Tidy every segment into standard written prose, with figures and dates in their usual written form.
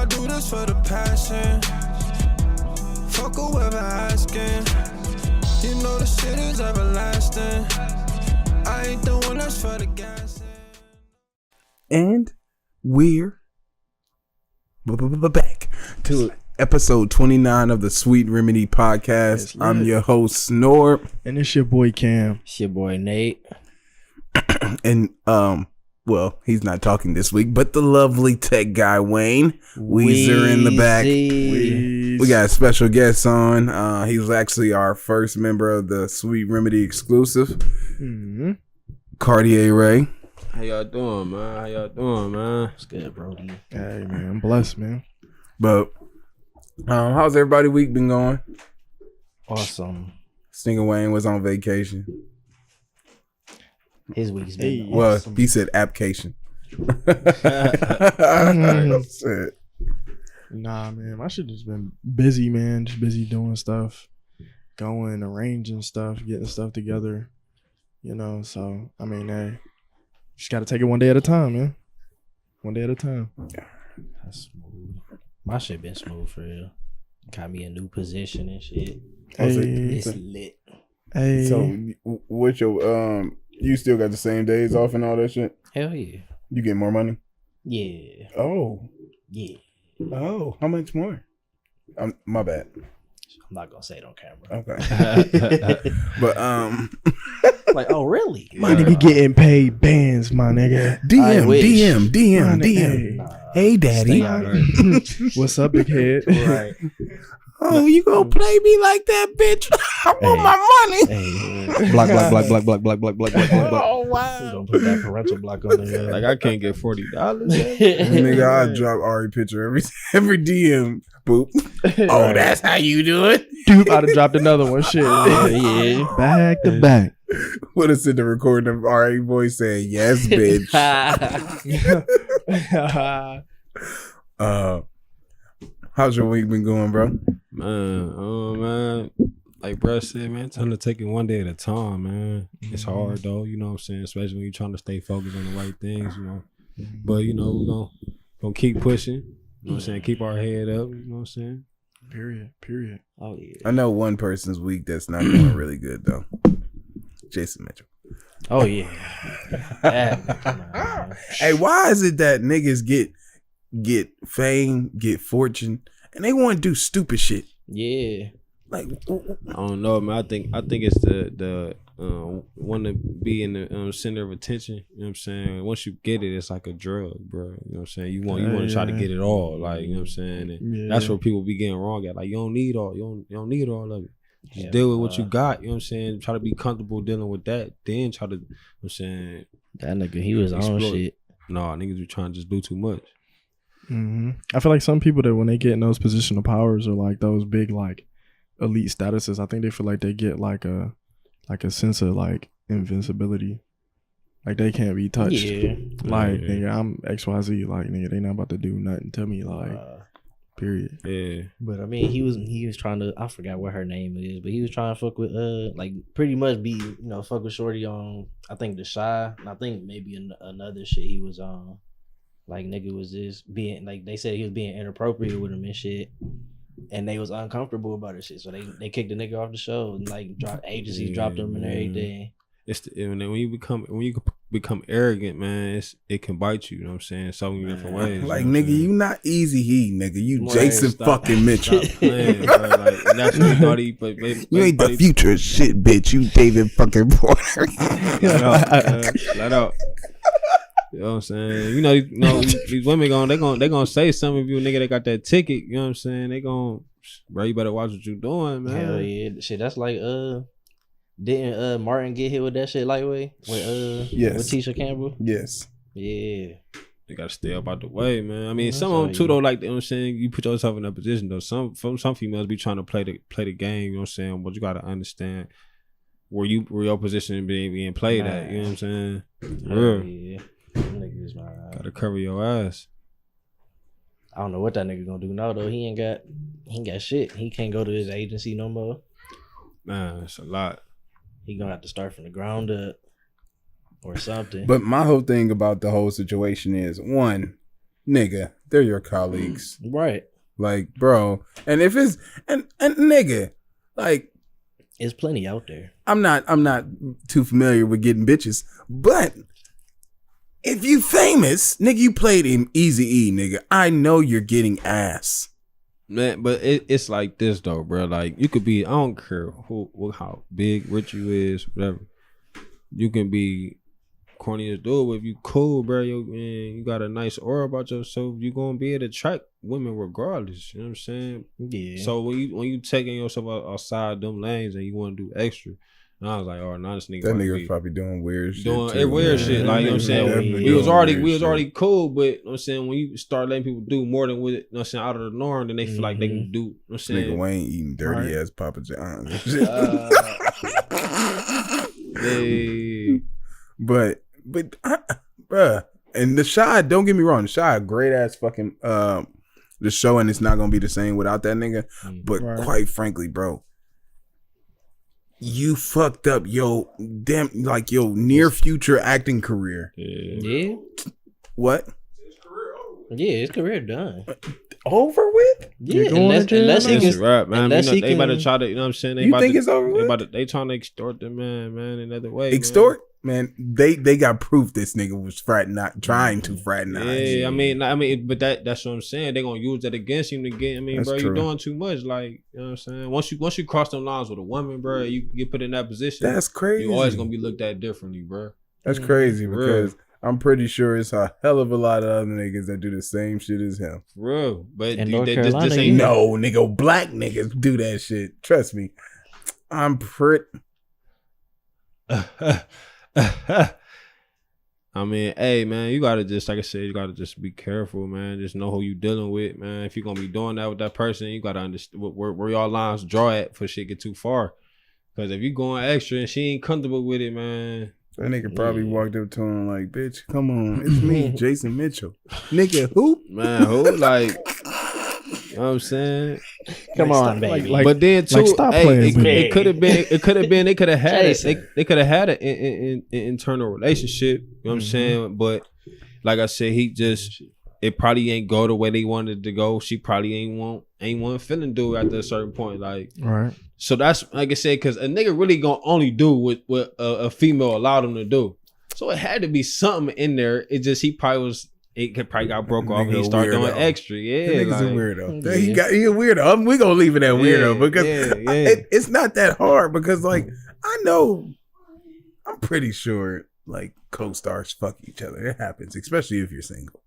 I do this for the passion. Fuck whoever asking. You know the shit is everlasting. I ain't the one that's for the gas. And we're back to episode 29 of the Sweet Remedy Podcast. I'm your host, Snore. And it's your boy, Cam. It's your boy, Nate. And, well, he's not talking this week, but the lovely tech guy, Wayne. Weezer in the back. We got a special guest on. He's actually our first member of the Sweet Remedy exclusive. Mm-hmm. Cartier Ray. How y'all doing, man? It's good, Brody. Hey, man. I'm blessed, man. But how's everybody week been going? Awesome. Stinker Wayne was on vacation. His week's been Well, awesome. he said application. Nah, man. My shit just been busy, man. Just busy doing stuff. Going, arranging stuff, getting stuff together. You know, so, I mean, hey. Just got to take it one day at a time, man. One day at a time. That's smooth. My shit been smooth for real. Got me a new position and shit. Hey. It's lit. Hey. So, what's your you still got the same days off and all that shit? Hell yeah. You get more money? Yeah. Oh, Yeah. oh, how much more? My bad. I'm not gonna say it on camera. Okay, but Like, oh really? My nigga getting paid bands, my nigga. I wish. DM. Nah, Hey, daddy. stay out here. What's up, big head? Right. Oh, you gonna play me like that, bitch? I want my money. Hey. Block. Oh We wow. gonna put that parental block on there. Like I can't get $40. Nigga, I drop Ari picture every DM. Boop. Oh, that's how you do it. Dude, I'd have dropped another one. Shit. Yeah. Back to back. What is it? The recording of Ari voice saying, "Yes, bitch." How's your week been going, bro? Man, like bro said, man, trying to take it one day at a time, man. It's hard though, you know what I'm saying, especially when you're trying to stay focused on the right things, you know. But you know, we're gonna keep pushing, you know what I'm saying, keep our head up, you know what I'm saying. Period. Oh yeah. I know one person's week that's not going really good though. Jason Mitchell. Oh yeah. Nah. Hey, why is it that niggas get fame, get fortune, and they want to do stupid shit? Yeah. Like, I don't know, man. I think it's the want to be in the center of attention. You know what I'm saying? Once you get it, it's like a drug, bro. You know what I'm saying? You want to try to get it all, like, you know what I'm saying? And that's where people be getting wrong at. Like, you don't need all of it. Just deal with what you got. You know what I'm saying? Try to be comfortable dealing with that. Then try to, you know what I'm saying? That nigga, he was on shit. Nah, niggas be trying to just do too much. Mm-hmm. I feel like some people that when they get in those positional powers or like those big like elite statuses, I think they feel like they get like a sense of like invincibility. Like they can't be touched. Yeah. Like nigga, I'm XYZ. Like nigga, they not about to do nothing to me. Like period. Yeah. But I mean, he was trying to, I forgot what her name is, but he was trying to fuck with like pretty much be, you know, fuck with Shorty on, I think The Shy, and I think maybe another shit he was on. Like nigga was just being, like they said he was being inappropriate with him and shit, and they was uncomfortable about it shit, so they kicked the nigga off the show and like agencies dropped him and everything. It's when you become arrogant, man, it can bite you. You know what I'm saying? So many different ways. like you know nigga, you not Easy he, nigga. You Right, Jason stop. fucking Mitchell. Stop playing, bro. Like, and that's what he thought he. But You ain't the future shit, bitch. You David fucking Porter. Let out. You know what I'm saying? You know these women they gonna say something if you nigga they got that ticket. You know what I'm saying? They gonna, bro, you better watch what you doing, man. Hell yeah, shit. That's like didn't Martin get hit with that shit lightweight with Yes. with Tisha Campbell? Yes. Yeah. You gotta stay up out the way, man. I mean, That's some of them all too you- though, like, you know what I'm saying, you put yourself in that position though. Some females be trying to play the game, you know what I'm saying? But you gotta understand where your position being played at, you know what I'm saying? Hell Yeah. yeah. Them niggas, man. Gotta cover your ass. I don't know what that nigga gonna do now though. He ain't got shit. He can't go to his agency no more. Man, it's a lot. He gonna have to start from the ground up or something. But my whole thing about the whole situation is, one, nigga, they're your colleagues. Right. Like, bro. And if it's and nigga, like, There's plenty out there. I'm not too familiar with getting bitches, but if you famous, nigga, you played in Eazy-E, nigga. I know you're getting ass. Man, but it's like this though, bro. Like you could be, I don't care how big, rich you is, whatever. You can be corny as dude, but if you cool, bro, you got a nice aura about yourself, you gonna be able to attract women regardless. You know what I'm saying? Yeah. So when you taking yourself outside them lanes and you want to do extra, and I was like, oh, now this nigga. That nigga was probably doing weird shit. Doing weird shit. Like, you know what I'm saying? We was already cool, but you know what I'm saying, when you start letting people do more than what, you know what I'm saying, out of the norm, then they feel like they can do, you know what I'm saying? Nigga Wayne eating dirty ass Papa John's and shit. Hey. But bruh, and the Shy, don't get me wrong, the Shy, great ass fucking the show, and it's not gonna be the same without that nigga. But quite frankly, bro, you fucked up your near future acting career. Yeah. What? Yeah, his career done. Over with? Yeah, unless he can. Right, man. Unless you know, he they can. about to try to, you know what I'm saying? You think it's over with? They trying to extort the man, another way. Extort? Man, they got proof this nigga was trying to fraternize. Yeah, I mean, but that's what I'm saying. They gonna use that against him again. I mean, That's bro, true. you doing too much. Like, you know what I'm saying? Once you cross them lines with a woman, bro, you get put in that position. That's crazy. You always gonna be looked at differently, bro. That's crazy For because I'm pretty sure it's a hell of a lot of other niggas that do the same shit as him. For real. But In North Carolina, this ain't No, nigga, black niggas do that shit. Trust me. I'm pretty. I mean, hey, man, you gotta just, like I said, you gotta just be careful, man. Just know who you dealing with, man. If you're gonna be doing that with that person, you gotta understand where y'all lines draw at for shit get too far. Because if you going extra and she ain't comfortable with it, man. That nigga probably walked up to him like, bitch, come on. It's me, Jason Mitchell. Nigga, who? Man, who? Like, you know what I'm saying? Come on, baby. But then too, stop playing with me. it could have been, they could have had it. They could have had an internal relationship. You know what I'm saying? But like I said, it probably ain't go the way they wanted it to go. She probably ain't want feeling do after a certain point. Like, Right. so that's like I said, because a nigga really gonna only do what a female allowed him to do. So it had to be something in there. It just probably got broke off and he started doing extra. Yeah, That nigga's like, a weirdo. Yeah. He a weirdo. We gonna leave it at weirdo because yeah. it's not that hard because like I'm pretty sure like co-stars fuck each other. It happens, especially if you're single.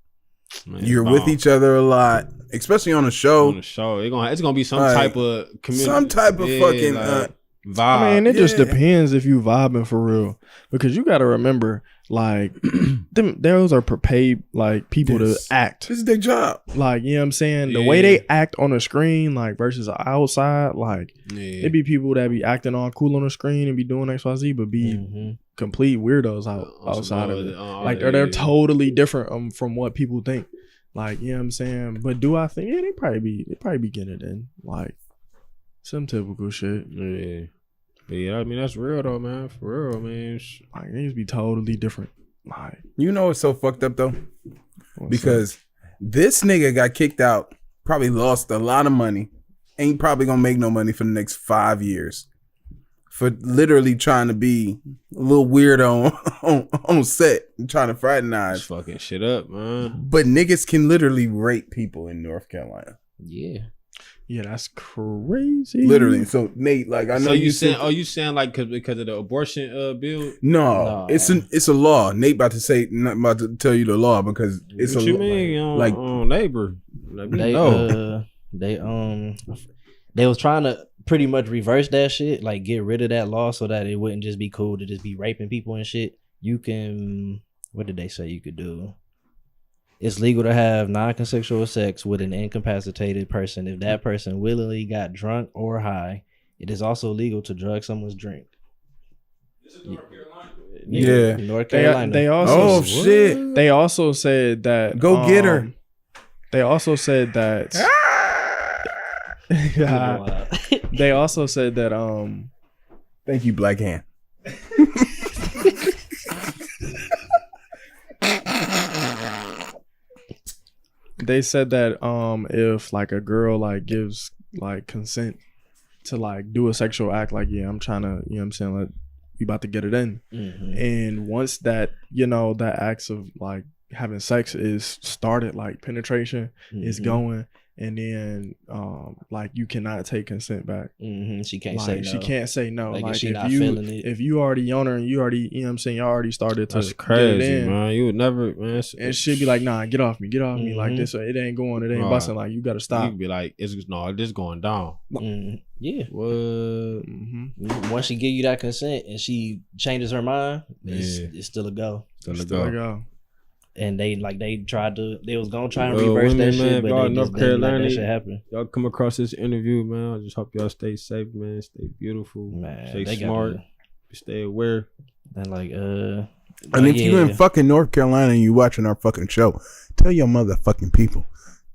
Man, You're with each other a lot, especially on a show. On the show, it's gonna be some Like, type of community, some type of fucking vibe. I mean, it just yeah. depends if you vibing for real. Because you got to remember, like, those are paid, like, people Yes. to act. This is their job. Like, you know what I'm saying? The Yeah. way they act on the screen, like, versus outside, like, Yeah. it be people that be acting all cool on the screen and be doing XYZ, but be complete weirdos outside of it. Like, they're totally different from what people think. Like, you know what I'm saying? But do I think, they probably be getting it in. Like, some typical shit. Yeah. But yeah, I mean, that's real though, man. For real, man. Like, niggas be totally different. Like, You know what's so fucked up though? Because this nigga got kicked out, probably lost a lot of money, ain't probably gonna make no money for the next 5 years for literally trying to be a little weirdo on set and trying to fraternize. Just fucking shit up, man. But niggas can literally rape people in North Carolina. Yeah. yeah, that's crazy. Literally. So Nate, like I know So you said, saying? Oh, you saying like because of the abortion bill? no, it's a law. Nate about to tell you the law because it's What a you law. mean? Like- neighbor. Let me know. They was trying to pretty much reverse that shit, like get rid of that law so that it wouldn't just be cool to just be raping people and shit. You can, what did they say you could do? It's legal to have non-consensual sex with an incapacitated person if that person willingly got drunk or high. It is also legal to drug someone's drink. This is North Carolina. Yeah. North Carolina. They also shit. They also said that Go get her. They also said that they also said that Thank you, Black Hand. they said that if like a girl like gives like consent to like do a sexual act, like I'm trying to, you know what I'm saying, like we about to get it in, and once that that acts of like having sex is started, like penetration is going, and then like you cannot take consent back. She can't like, say no. She can't say no. Like if she not you feeling it. if you already on her and you already, you know what I'm saying, you already started to That's crazy, get it in, man. You would never, man. and she'd be like, nah, get off me, like this. It ain't going, it ain't busting. Like you gotta stop. You'd be like, this going down. Yeah. What? Once she give you that consent and she changes her mind, it's still a go. Still a go. And they was gonna try and reverse that shit, but y'all they North just didn't let Carolina, that shit happen. Y'all come across this interview, man. I just hope y'all stay safe, man. Stay beautiful, man. Stay smart, stay aware. And like, and if you in fucking North Carolina and you watching our fucking show, tell your motherfucking people,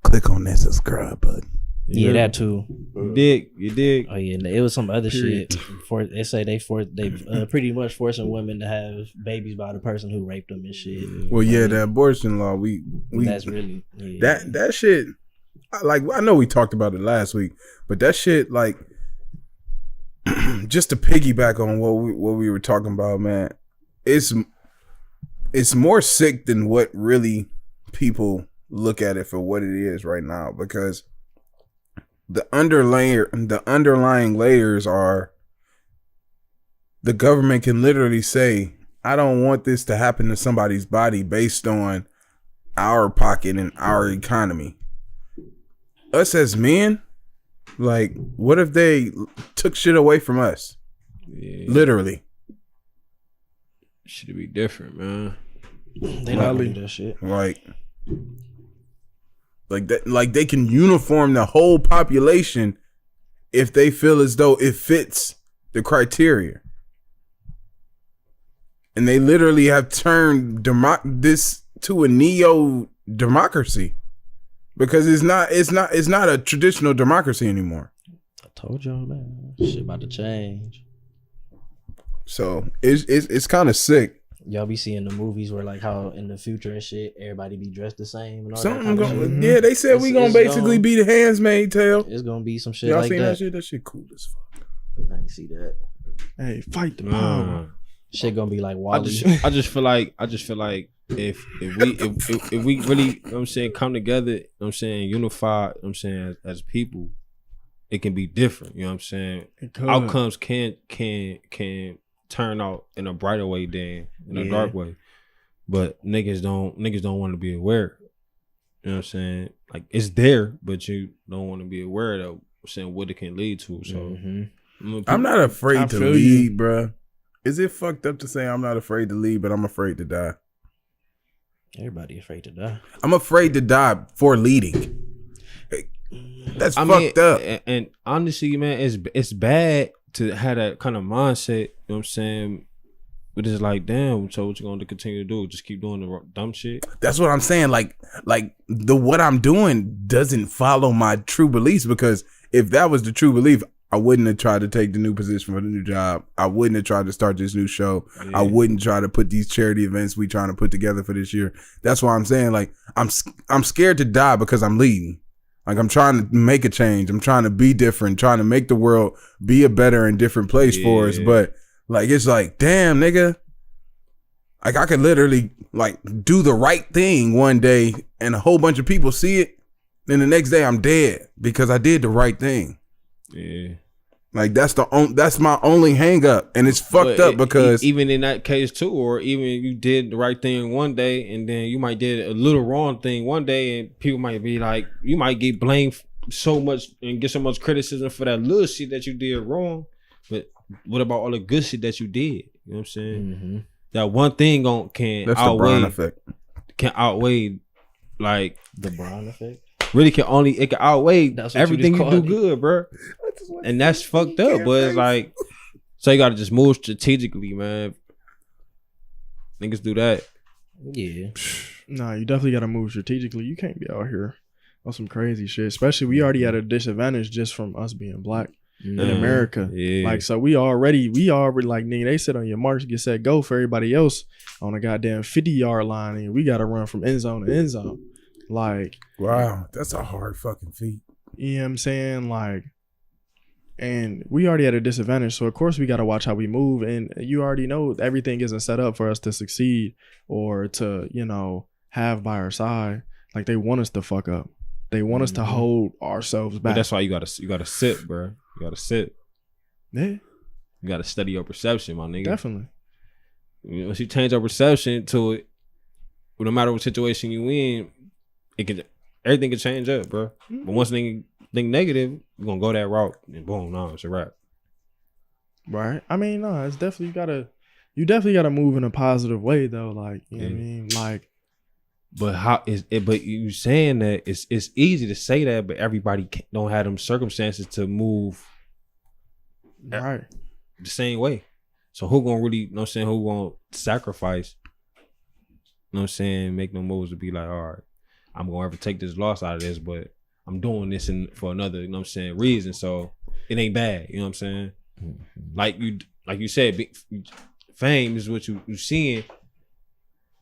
click on that subscribe button. Yeah, that too. You dig? Oh yeah, it was some other shit. They say they pretty much forcing women to have babies by the person who raped them and shit. Well, yeah, the abortion law. We that's really that shit. Like, I know we talked about it last week, but that shit, like, just to piggyback on what we were talking about, man, it's more sick than what really people look at it for what it is right now, because the underlying layers are the government can literally say, I don't want this to happen to somebody's body based on our pocket and our economy. Us as men, like, what if they took shit away from us? Yeah. Literally. Should be different, man. They not gonna do that shit. Like that, like they can uniform the whole population if they feel as though it fits the criteria. And they literally have turned this to a neo-democracy, because it's not a traditional democracy anymore. I told y'all, man, shit about to change. So it's kind of sick. Y'all be seeing the movies where like how in the future and shit everybody be dressed the same and all Something that kind of shit. Yeah, they said we gonna basically be the Handmaid's Tale. It's gonna be some shit Y'all like seen that. That shit cool as fuck. I didn't see that. Hey, fight the power. Shit gonna be like Wally. I just feel like if we really, you know what I'm saying, come together, you know what I'm saying, unify, you know what I'm saying, as people, it can be different, you know what I'm saying? Outcomes can turn out in a brighter way than in a dark way. But niggas don't want to be aware. You know what I'm saying? Like, it's there, but you don't want to be aware of, I'm saying, what it can lead to. So I'm not afraid to lead, bruh. Is it fucked up to say I'm not afraid to lead, but I'm afraid to die? Everybody afraid to die. I'm afraid to die for leading. That's fucked up. And honestly, man, it's bad to have that kind of mindset. You know what I'm saying? But it's like, damn. So what you gonna continue to do? Just keep doing the dumb shit? That's what I'm saying. Like what I'm doing doesn't follow my true beliefs, because if that was the true belief, I wouldn't have tried to take the new position for the new job. I wouldn't have tried to start this new show. Yeah. I wouldn't try to put these charity events we trying to put together for this year. That's why I'm saying, like, I'm scared to die because I'm leading. Like, I'm trying to make a change. I'm trying to be different, trying to make the world be a better and different place for us. But like, it's like, damn, nigga. Like, I could literally like do the right thing one day and a whole bunch of people see it. Then the next day I'm dead because I did the right thing. Yeah. Like, that's my only hang up, and it's fucked up because even in that case too, or even you did the right thing one day and then you might did a little wrong thing one day, and people might be like, you might get blamed so much and get so much criticism for that little shit that you did wrong. But what about all the good shit that you did? You know what I'm saying? Mm-hmm. That one thing that's the Brown effect. Can outweigh like the Brown effect. Really it can outweigh everything you do good, bro. And that's fucked up, but it's like, so you gotta just move strategically, man. Niggas do that. Yeah. Nah, you definitely gotta move strategically. You can't be out here on some crazy shit. Especially, we already at a disadvantage just from us being black in America. Yeah. Like, so we already like, nigga, they said on your marks, get set, go for everybody else on a goddamn 50-yard line, and we gotta run from end zone to end zone. Like, wow, that's a hard fucking feat. You know what I'm saying? Like, and we already at a disadvantage. So, of course, we got to watch how we move. And you already know everything isn't set up for us to succeed or to, you know, have by our side. Like, they want us to fuck up. They want us to hold ourselves back. But that's why you gotta sit, bro. You gotta sit. Yeah. You gotta study your perception, my nigga. Definitely. Once you change your perception to it, no matter what situation you in, everything can change up, bro. Mm-hmm. But once nigga think negative, you're gonna go that route and boom, no, it's a wrap. Right. I mean, no, it's definitely you definitely gotta move in a positive way though. Like, you know what I mean? Like, but how is it? But you saying that it's easy to say that, but everybody don't have them circumstances to move right. the same way. So who gonna really, you know what I'm saying, who gonna sacrifice, you know what I'm saying, make no moves to be like, all right, I'm gonna ever take this loss out of this, but I'm doing this for another, you know what I'm saying, reason. So it ain't bad, you know what I'm saying? Mm-hmm. Like you said, fame is what you seeing,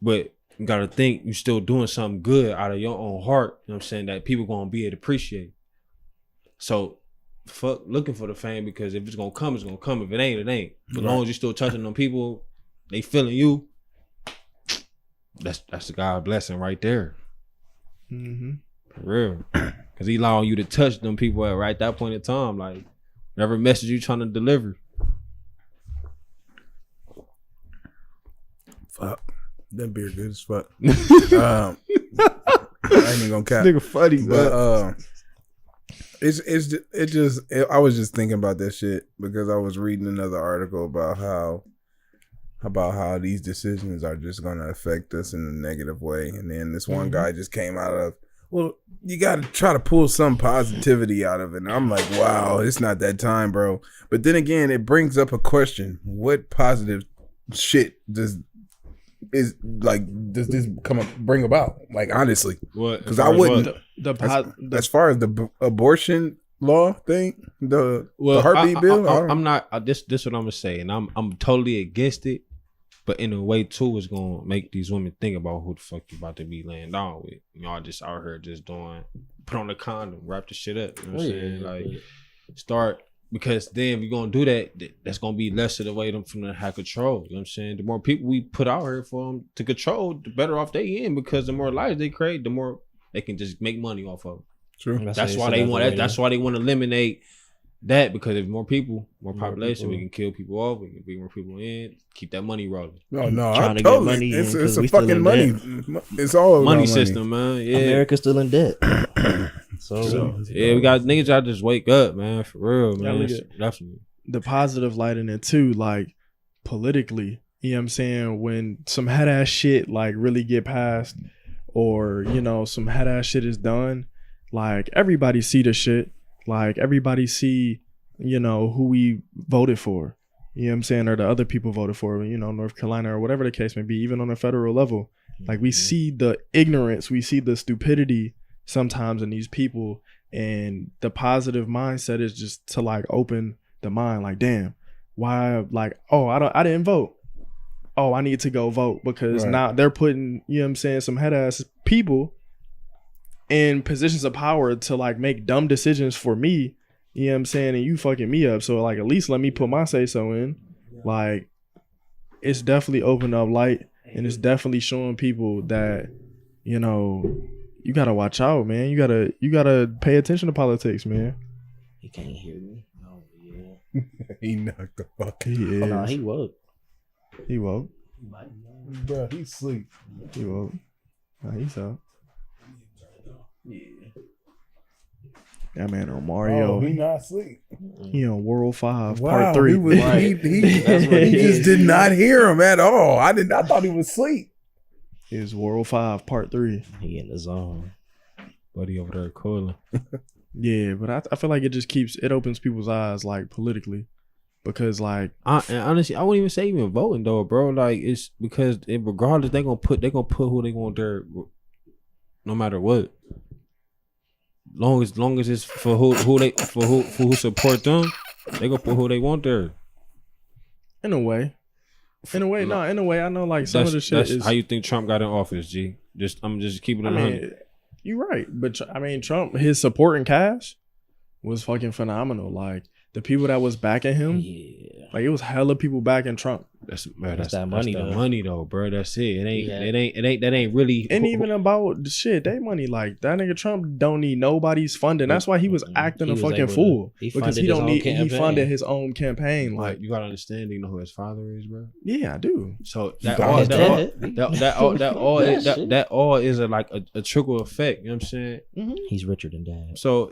but you gotta think you still doing something good out of your own heart, you know what I'm saying, that people gonna be able to appreciate. So fuck looking for the fame, because if it's gonna come, it's gonna come. If it ain't, it ain't. As long as you still touching them people, they feeling you. That's the God blessing right there. Mm-hmm. For real. Cause he allowing you to touch them people at right that point in time, like whatever message you trying to deliver. Fuck, that beer good as fuck. I ain't even gonna cap. Nigga funny, but I was just thinking about that shit because I was reading another article about how these decisions are just gonna affect us in a negative way, and then this one guy just came out of, well, you gotta try to pull some positivity out of it, and I'm like, wow, it's not that time, bro. But then again, it brings up a question: what positive shit does this bring about? Like, honestly, what? Because I wouldn't. As far as the abortion law thing, the heartbeat bill, I'm not. This what I'm gonna say, and I'm totally against it. But in a way too, it's gonna make these women think about who the fuck you about to be laying down with. Y'all just out here just doing, put on the condom, wrap the shit up. You know what I'm saying? Like, start. Because then if you're gonna do that, that's gonna be less of the way from to have control. You know what I'm saying? The more people we put out here for them to control, the better off they in. Because the more lives they create, the more they can just make money off of. True. That's why they want. That's why they want to eliminate that. Because if more population, we can kill people off. We can bring more people in, keep that money rolling. No, I'm totally. It's a fucking money. It's all money system, man. Yeah, America's still in debt. So yeah, we got niggas out just wake up, man, for real, man. Definitely. The positive light in it too, like politically, you know what I'm saying? When some head ass shit like really get passed, or you know, some head ass shit is done, like everybody see the shit, like everybody see, you know, who we voted for, you know what I'm saying, or the other people voted for, you know, North Carolina or whatever the case may be, even on a federal level. Like we see the ignorance, we see the stupidity sometimes in these people, and the positive mindset is just to like open the mind, like, damn, why, like, oh, I didn't vote, oh, I need to go vote, because now they're putting, you know what I'm saying, some head ass people in positions of power to like make dumb decisions for me, you know what I'm saying, and you fucking me up, so like at least let me put my say so in. Like, it's definitely opened up light, and it's definitely showing people that, you know, you gotta watch out, man. You gotta pay attention to politics, man. He can't hear me. Oh yeah. He knocked the fuck. He is. Oh, no, he woke. He woke. Bro, he sleep. He woke. Nah, he's up. Yeah. That man on Mario. Oh, he not asleep. He on World 5 Wow, Part 3. He just did not hear him at all. I thought he was asleep. Is World 5 Part 3. He in the zone. Buddy over there coiling. Yeah, but I feel like it opens people's eyes, like, politically. Because, like, and honestly, I wouldn't even say even voting though, bro. Like, it's because regardless, they gonna put who they want there, no matter what. Long as it's for who support them, they gonna put who they want there. in a way, I know like some of the shit is how you think Trump got in office, G. I'm just keeping it. I mean, You're right, but I mean, Trump, his supporting cast was fucking phenomenal. Like the people that was backing him, like it was hella people backing Trump. That's that money, the though. money though, bro. That's it. That ain't really. And even about the shit, they money like that nigga Trump don't need nobody's funding. That's why he was acting He a was fucking able to- fool he because funded he his don't own need. He campaign. funded his own campaign. Like, Like you gotta understand, you know who his father is, bro. yeah, I do. So His dad. that all is a trickle effect. You know what I'm saying? He's richer than dad. So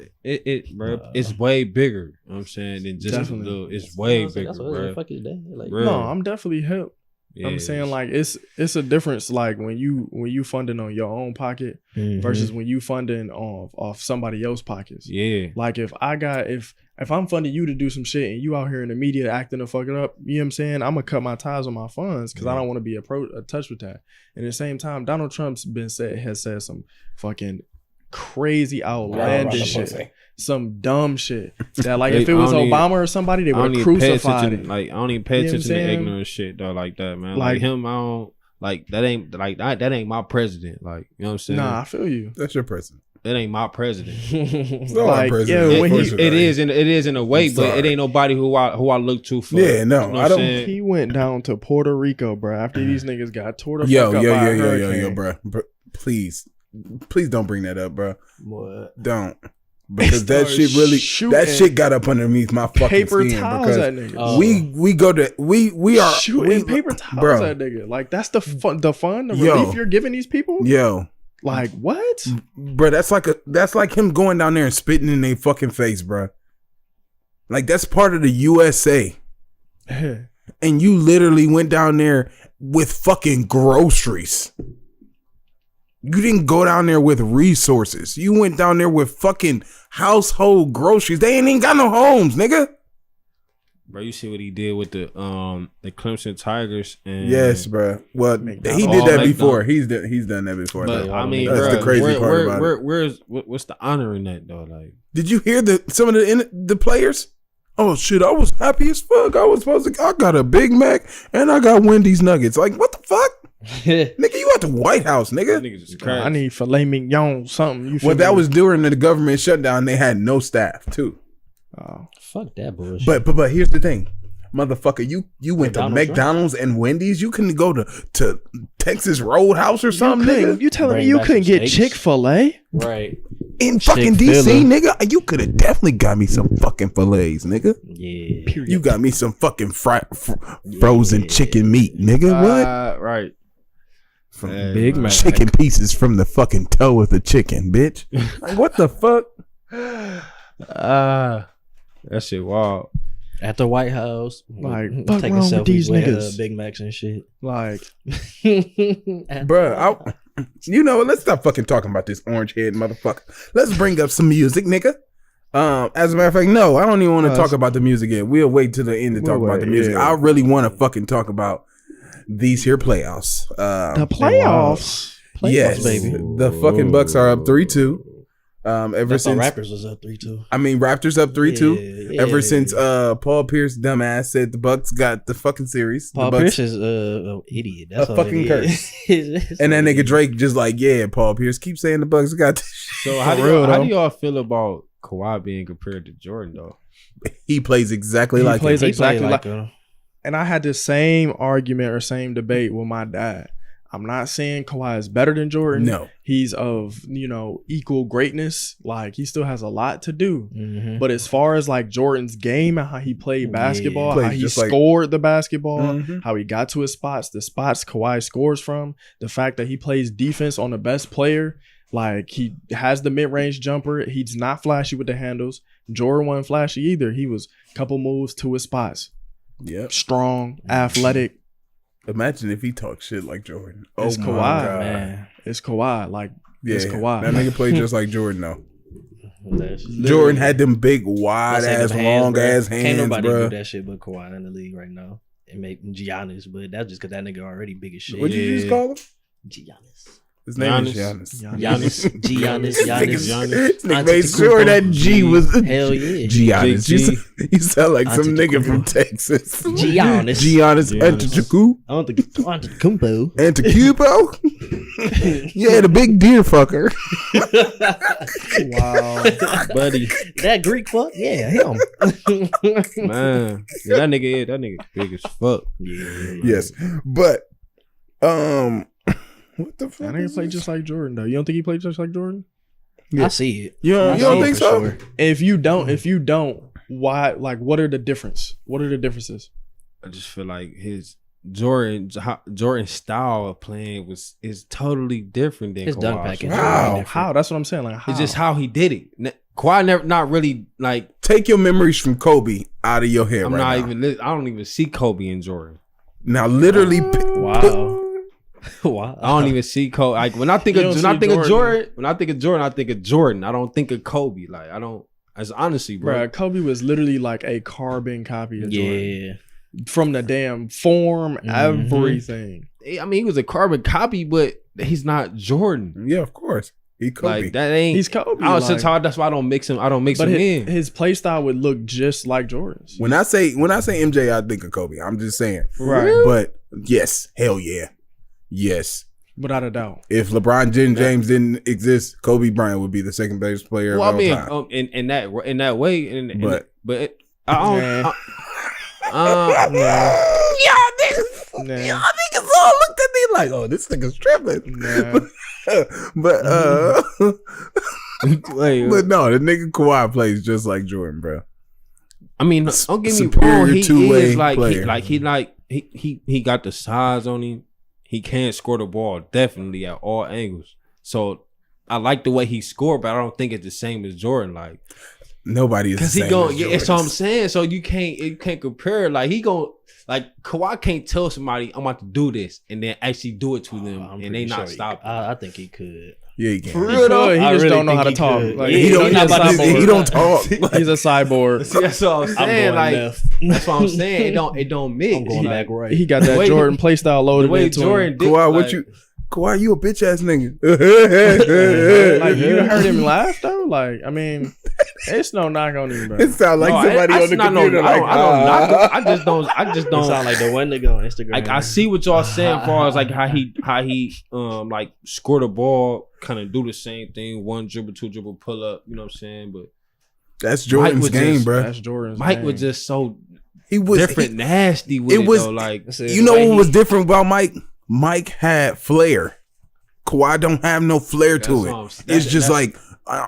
bro, it's way bigger. You know what I'm saying? Than just Definitely. little. It's way bigger, That's what bro. fuck his dad. Like, Bro. No, I'm definitely hip. Yeah, I'm saying like it's a difference like when you funding on your own pocket versus when you funding off somebody else's pockets. yeah. Like if I'm funding you to do some shit and you out here in the media acting to fuck it up, you know what I'm saying? I'm gonna cut my ties on my funds because I don't want to be a touch with that. And at the same time, Donald Trump's has said some fucking crazy outlandish shit. Some dumb shit that like if it was Obama or somebody, they would have crucified it. Like I don't even pay You know what I'm attention to saying? ignorant shit though, like that, man. Like- Like him, I don't like that. Ain't my president. Like you know what I'm saying? Nah, I feel you. That's your president. That ain't my president. It's not Like, our yeah, president. when Of he- course It ain't. is in a way, I'm but sorry. it ain't nobody who I look to for. Yeah, no, you know I what don't- I'm saying? He went down to Puerto Rico, bro. After these niggas got tore the Yo, fuck up yo, by yo, a yo, yo, hurricane. yo, bro. Please don't bring that up, bro. What? Don't. Because that Started shit really, shooting that shit got up underneath my fucking Paper skin. towels Because at niggas. Oh. we go to we are Shooting paper towels bro. at nigga. Like that's the fun, the Yo. relief you're giving these people. Yo, Like what? bro, that's like him going down there and spitting in their fucking face, bro. Like that's part of the USA, and you literally went down there with fucking groceries. You didn't go down there with resources. You went down there with fucking household groceries. They ain't even got no homes, nigga. Bro, you see what he did with the Clemson Tigers? And Yes, bro. Well, McDonald's. he did that Oh, before. McDonald's. He's done that before. But though. I mean, That's bro, the crazy part about it. what's the honor in that though? Like, Did you hear some of the players? Oh shit! I was happy as fuck. I got a Big Mac and I got Wendy's nuggets. Like what the fuck, nigga? You at the White House, nigga? niggas is I crazy. need filet mignon, something. You feel Well, that me? was during the government shutdown. They had no staff too. Oh. Fuck that bullshit. But here's the thing, motherfucker. You went to McDonald's, McDonald's and Wendy's. You couldn't go to Texas Roadhouse or something, nigga. You telling me Bring you back couldn't some get steaks. Chick-fil-A? right. In fucking Chick-fil-A. DC, nigga, you could have definitely got me some fucking fillets, nigga. Yeah. Period. You got me some fucking frozen chicken meat, nigga. What? Right. From Big Mac. chicken pieces from the fucking toe of the chicken, bitch. Like, what the fuck? That shit wild. At the White House. Like, fuck taking wrong with selfies these with niggas? Big Macs and shit. Like, Bruh, you know what? Let's stop fucking talking about this orange head motherfucker. Let's bring up some music, nigga. As a matter of fact, no, I don't even want to talk about the music yet. We'll wait till the end to talk about the music. yeah. I really want to fucking talk about these here playoffs. the playoffs. Yes, baby. The fucking Bucks are up 3-2. Ever That's since Raptors was up 3-2. I mean, Raptors up 3-2. Yeah, Ever yeah. since Paul Pierce dumbass said the Bucks got the fucking series. Paul the Bucks, Pierce is an idiot. That's A all fucking it is. and that nigga Drake just like, yeah, Paul Pierce keep saying the Bucks got this shit. So how For real, how though. do y'all feel about Kawhi being compared to Jordan though? He plays exactly He like plays him. He played exactly like. a- And I had the same argument or same debate with my dad. I'm not saying Kawhi is better than Jordan. No. He's of, equal greatness. Like, he still has a lot to do. Mhm. But as far as like Jordan's game and how he played basketball, Plays how he just like- scored the basketball, Mhm. how he got to his spots, the spots Kawhi scores from, the fact that he plays defense on the best player, like he has the mid-range jumper. He's not flashy with the handles. Jordan wasn't flashy either. He was a couple moves to his spots. Yep. Strong, athletic. Imagine if he talked shit like Jordan. It's Oh my Kawhi, God. Man. It's Kawhi. Like, Yeah, it's Kawhi. that nigga played just like Jordan though. That's- Jordan had them big, wide Let's say ass, them hands, long bro. ass hands, Can't nobody bro. do that shit but Kawhi in the league right now. And maybe Giannis, but that's just because that nigga already big as shit. What'd you just call him? Giannis. His name is Giannis. Giannis. Giannis. This nigga made sure that G was Hell yeah. Giannis. G. You sound like some nigga from Texas. Giannis. Giannis Antetokounmpo. Antetokounmpo. Yeah, the big deer fucker. Wow. Buddy. That Greek fuck? Yeah, him. Man. Yeah, that nigga big as fuck. Yeah. Yes, but what the fuck? That nigga played just like Jordan though. You don't think he played just like Jordan? I see it. You don't think so? If you don't, why? Like, what are the difference? What are the differences? I just feel like his Jordan's style of playing is totally different than His dunk Kawhi's. package. Wow. How? That's what I'm saying. Like, how? It's just how he did it. Kawhi never, not really like. Take your memories from Kobe out of your head I'm right not now. even. I don't even see Kobe and Jordan. Now, literally, Wow. Wow. I don't even see Kobe. Like when I think You of don't when I see think of Jordan. Jordan, when I think of Jordan, I think of Jordan. I don't think of Kobe. Like I don't. As honestly, bro. Bruh, Kobe was literally like a carbon copy of Jordan. Yeah. From the damn form, Mhm. everything. I mean, he was a carbon copy, but he's not Jordan. yeah, of course, he Kobe. Like that ain't. He's Kobe. I don't. like- That's why I don't mix him. I don't mix but him his, in. his play style would look just like Jordan's. when I say MJ, I think of Kobe. I'm just saying, Right. but yes, hell yeah, yes. Without a doubt. If LeBron James didn't exist, Kobe Bryant would be the second best player Well, of I mean, all time. in that way, But- I don't. Nah. Y'all niggas all looked at me like, oh, this nigga's tripping. Nah. but Wait, but no, the nigga Kawhi plays just like Jordan, bro. I mean, don't get me Superior wrong. He two-way is like player. he got the size on him. He can score the ball definitely at all angles. So I like the way he scored, but I don't think it's the same as Jordan. Like Nobody is because the he same going, as yeah, that's what I'm Jordan. saying. So you can't compare. Like he going, like Kawhi can't tell somebody I'm about to do this and then actually do it to them I'm and pretty they not sure stop. I think he could. Yeah, he can. For He real though? could, he I just really don't know think how to he talk. could. Like, Yeah, He don't, he's a cyborg. he don't talk. He's a cyborg. See, that's what I'm I'm saying. going Like left. that's what I'm saying. It don't mix. I'm going Like, back right. He got that The way- Jordan play style The loaded way into Jordan him. did, Kawhi, like, Kawhi, you a bitch ass nigga. Like, you heard him laugh though. Like, I mean, it's no knock on him, bro. It sound like No, somebody I on the not computer. I don't knock him. I just It don't. sound like the one nigga on Instagram. Like I see what y'all saying, as far as like how he like score the ball, kind of do the same thing, one dribble, two dribble, pull up. You know what I'm saying? But That's Jordan's was game, just- bro. That's Jordan's Mike game. was just so He was different, nasty with it it, was- though. Like You know what was different about Mike? Mike had flair. Kawhi don't have no flair to That's it. what I'm- It's that's- just that's- like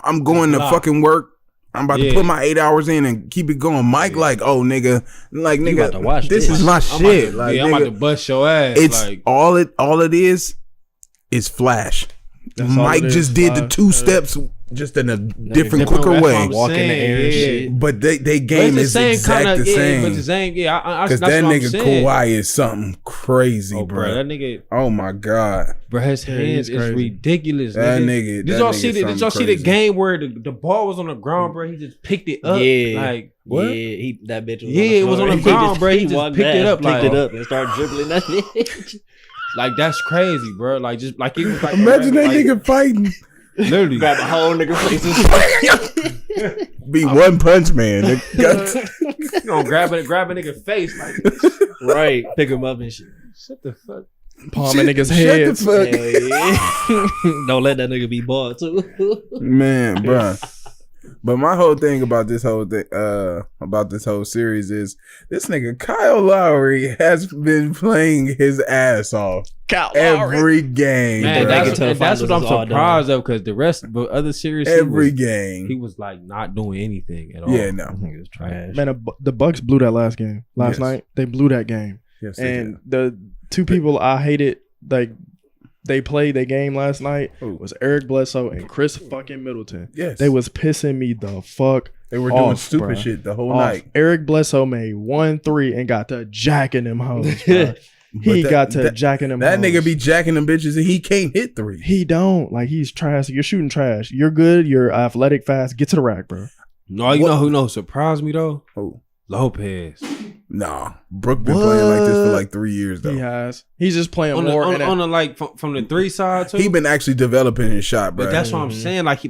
I'm going to block. fucking work. I'm about to Yeah. put my 8 hours in and keep it going. Mike, like, oh nigga, like You about to watch nigga, this this. is my I'm shit. about to, Like, I'm about nigga, to bust your ass. it's like all it is flash. That's all Mike it just is, did the flash. two steps just in a different, different quicker way. way. That's what I'm Walk in the saying, air and yeah. shit. But they But game it's is exact the but same. the same. Yeah, Because that's that what I'm nigga saying. Kawhi is something crazy, Oh, bro. that nigga, Oh my god, bro, his Yeah, hands he's is crazy. ridiculous. that nigga. nigga. Did y'all see the game where the ball was on the ground, bro? He just picked it up. Yeah. Like What? Yeah, that bitch was Yeah, on the it was floor. on the ground, bro. He just walked picked it back, up, like- picked it up and started dribbling that bitch. like that's crazy, bro. Like just like it was like Imagine that like, nigga fighting. literally. Grab a whole nigga face and Be one punch man. Nigga. You know, grab a nigga face like right, pick him up and shit. shut the fuck. palming niggas' Shut heads. the fuck. Hell yeah. Don't let that nigga be bald too. Man, bro. But my whole thing about this whole thing, about this whole series is this nigga Kyle Lowry has been playing his ass off every game, Man, bro. Make it that's to the what I'm finals is all surprised of because the rest of the other series every he game. was like not doing anything at all. Yeah, no. Nigga's trash. Man, the Bucks blew that last game. Last Yes. night, they blew that game. Yes, they And the two people I hated, like they played their game last night, Who? was Eric Bledsoe and Chris fucking Middleton. Yes. They was pissing me the fuck They were doing off, stupid bruh. shit the whole off. night. Eric Bledsoe made 1-3 and got to jacking them hoes. bruh. He But got to jacking them That hoes. nigga be jacking them bitches and he can't hit three. He don't. Like, he's trash. You're shooting trash. You're good. You're athletic, fast. Get to the rack, bro. No, you know who surprised me though? Oh, Lopez. Nah, Brook been playing like this for like 3 years though. He has. He's just playing on more. the like from the 3 side too. He been actually developing his shot, bro. But that's what I'm saying. Like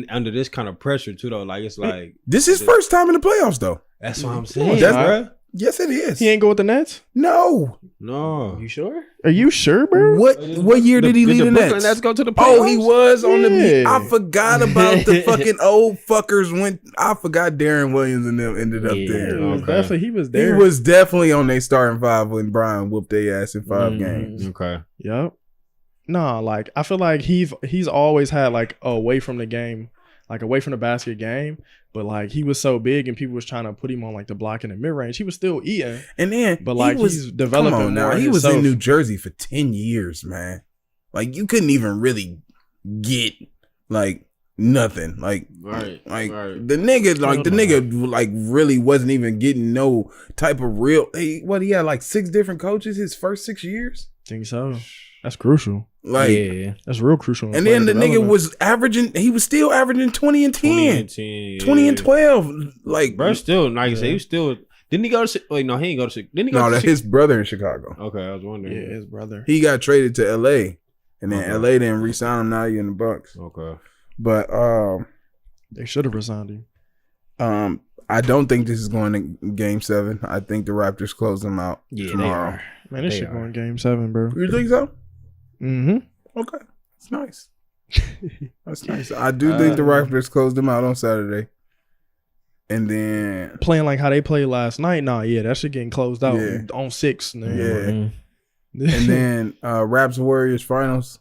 under this kind of pressure too, though. Like it's like This is his first time in the playoffs though. that's what I'm saying, That's bro. Yes, it is. He ain't go with the Nets. No. No, You sure? Are you sure, bro? What year did he lead the Nets? Let's go to the playoffs. Oh, he was on the. Yeah. I forgot about the fucking old fuckers. I forgot Darren Williams and them ended up there. Definitely, he was He there. was definitely on their starting 5 when Brian whooped their ass in 5 games. Okay. Yep. Nah, like I feel like he's always had like away from the game, like away from the basket game. But like he was so big and people was trying to put him on like the block in the mid range. He was still eating. And then, But like he's developing come on now. more He was in himself. New Jersey for 10 years, man. Like you couldn't even really get like nothing. Like Right. the nigga like really wasn't even getting no type of real. He had like 6 different coaches his first 6 years. Think so. That's crucial. Like Yeah. That's real crucial. in and player then the nigga development. was averaging. He was still averaging 20 and 10, 20 and 12. Like Bro, still like I say, he was still. Didn't he go to? Wait, no, he ain't go to. Didn't he go no, to? that's his brother in Chicago. Okay, I was wondering. Yeah, his brother. He got traded to LA, and then Okay. LA didn't re-sign him. Now he in the Bucks. Okay. But They should have resigned him. I don't think this is going to Game 7. I think the Raptors close them out tomorrow. Man, this They shit are. going Game 7, bro. You think so? Mm-hmm. Okay, it's nice. That's nice. I do think the Raptors close them out on Saturday, and then Playing like how they played last night. Nah, yeah, that shit getting closed out Yeah. on 6. Man. Yeah. and then Raps Warriors finals.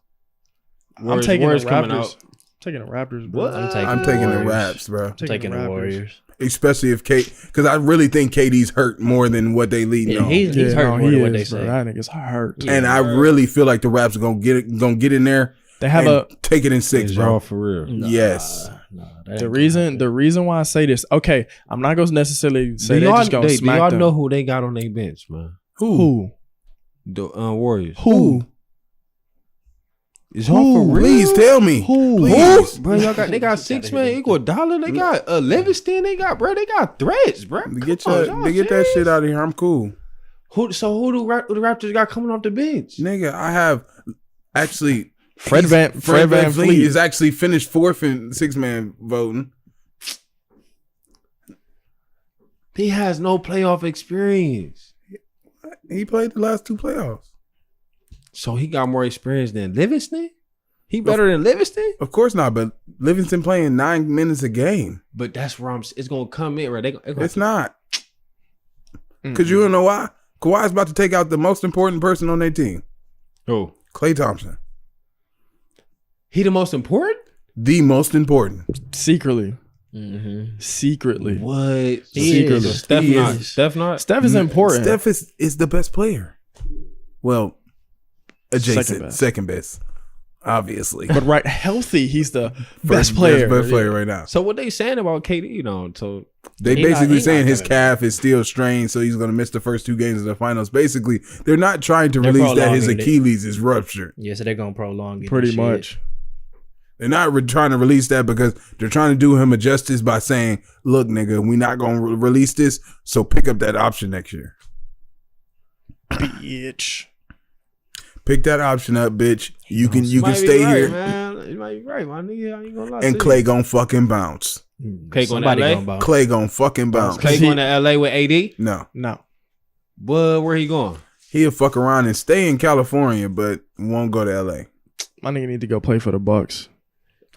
I'm taking Warriors the coming Raptors. out. Taking the Raptors, bro. What? I'm taking the Warriors. Raps, bro. Taking the Warriors. Especially if because I really think KD's hurt more than what they lead Yeah, on. he's hurt more than what they bro. say. That nigga's hurt. Yeah. And I really feel like the Raps are gonna get in there. They have and a take it in 6, Is bro. y'all for real? Nah, Yes. nah, that ain't the gonna reason why I say this. Okay, I'm not gonna necessarily say Do they y'all, just gonna do smack y'all them. know who they got on their bench, man? Who? The Warriors. Who? Is y'all for real? Please tell me. Who? Please. Bro, they got 6 man Iguodala. They got Livingston. They got threats, bro. Get Come on, y'all that serious? shit out of here. I'm cool. Who do the Raptors got coming off the bench? Nigga, I have actually Fred VanVleet is actually finished 4th in 6-man voting. He has no playoff experience. He played the last 2 playoffs. So he got more experience than Livingston? He better than Livingston? Of course not, but Livingston playing 9 minutes a game. But that's where it's gonna come in, right? They gonna It's not. Because you don't know why? Kawhi's about to take out the most important person on their team. Who? Klay Thompson. He the most important? The most important. secretly. Mm-hmm. Secretly. What? Secretly. Steph He not. is. Steph not. Steph is important. Steph is the best player. Well, adjacent. best. Second best. Obviously. But right, healthy, he's the First best player. Best player right now. So what they saying about KD? You know, so They He basically not saying his coming calf is still strained, so he's going to miss the first 2 games of the finals. Basically, they're not trying to They're release that his prolonging it. Achilles is ruptured. Yeah, so they're gonna prolong it. Pretty and shit. much. They're not trying to release that because they're trying to do him a justice by saying, "Look, nigga, we not going to release this, so pick up that option next year. Bitch. Pick that option up, bitch. You can might be stay right, here, man. You might be right, my nigga. I ain't gonna lie. and to Clay you. gonna fucking bounce. Clay going to Somebody LA? gonna bounce. Clay gonna fucking bounce. Clay going to LA with AD? No, No. But where he going? he'll fuck around and stay in California, but won't go to LA. My nigga need to go play for the Bucks.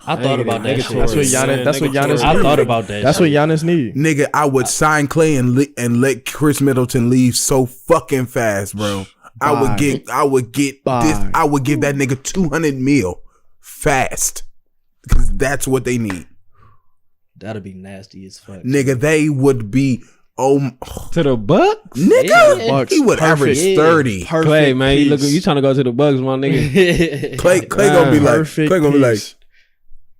I thought about that shit. That's what Giannis- that's what Giannis I need. thought about that. That's what shit. Giannis need. Nigga, I would sign Clay and let Chris Middleton leave so fucking fast, bro. I would give that nigga 200 mil fast. Because that's what they need. That'd be nasty as fuck. Nigga, they would be To the Bucks? nigga, Yeah. he would average Yeah. 30. Perfect Clay, man, piece. you trying to go to the Bucks, my nigga? Clay gonna be like, Perfect Clay gonna be like, piece.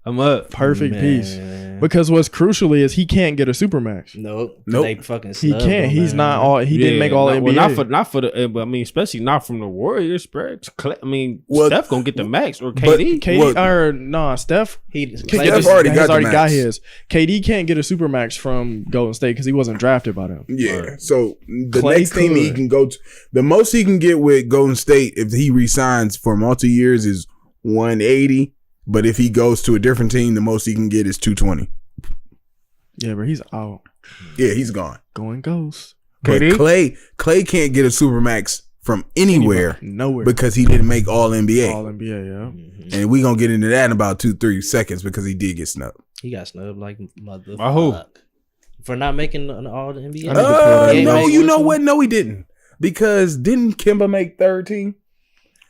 I'm up. Perfect piece. Man. Because what's crucial is he can't get a supermax. Nope. Nope. They fucking He snubbed can't. him, He's man. not all. He didn't make all NBA. Well, not for the. But I mean, especially not from the Warriors, bro. I mean, Well, Steph gonna get the max or but- KD. Steph. Steph already got the max. his. KD can't get a supermax from Golden State because he wasn't drafted by them. Yeah. So the Clay next thing he could. can go to, the most he can get with Golden State if he resigns for multi years is 180. But if he goes to a different team, the most he can get is 220. Yeah, but he's out. Yeah, he's gone. Going ghost. But Clay can't get a supermax from anywhere Nowhere. because he didn't make All NBA. All NBA, yeah. And we gonna get into that in about 2-3 seconds because he did get snubbed. He got snubbed like motherfucker. By who? For not making all the NBA. No, you know what? No, he didn't. Because didn't Kimba make third team?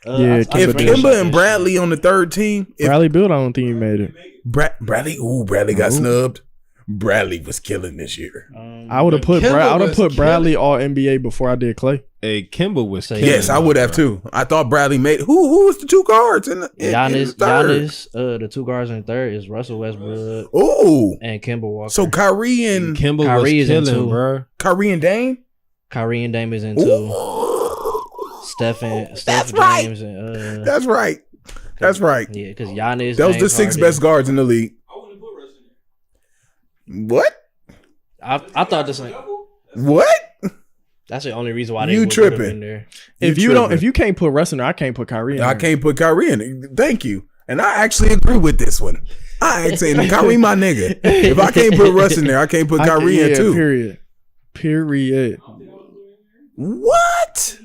Yeah, If Kimba did. Kimba and Bradley on the third team, if Bradley Beal, I don't think he made it. Bradley got snubbed. Bradley was killing this year. I would have put Kimba was Bradley all NBA before I did Clay. Hey, Kimba was. Say killing Yes, I it, would have bro. too. I thought Bradley made who was the two guards in the Giannis, third? the two guards in third is Russell Westbrook Oh, and Kemba Walker. so Kyrie and Kimba Kyrie was is in killing, two. bro. Kyrie and Dame. Kyrie and Dame is in two. Ooh. Steph That's right. James and That's right. That's right. yeah, because Giannis. That was the James six Harden. best guards in the league. What? I thought the same. What? That's the only reason why they You would put him tripping. in there. If you can't put Russ in there, I can't put Kyrie in there. I can't put Kyrie in it. Thank you. And I actually agree with this one. I ain't saying Kyrie my nigga. If I can't put Russ in there, I can't put Kyrie in too. Period. What?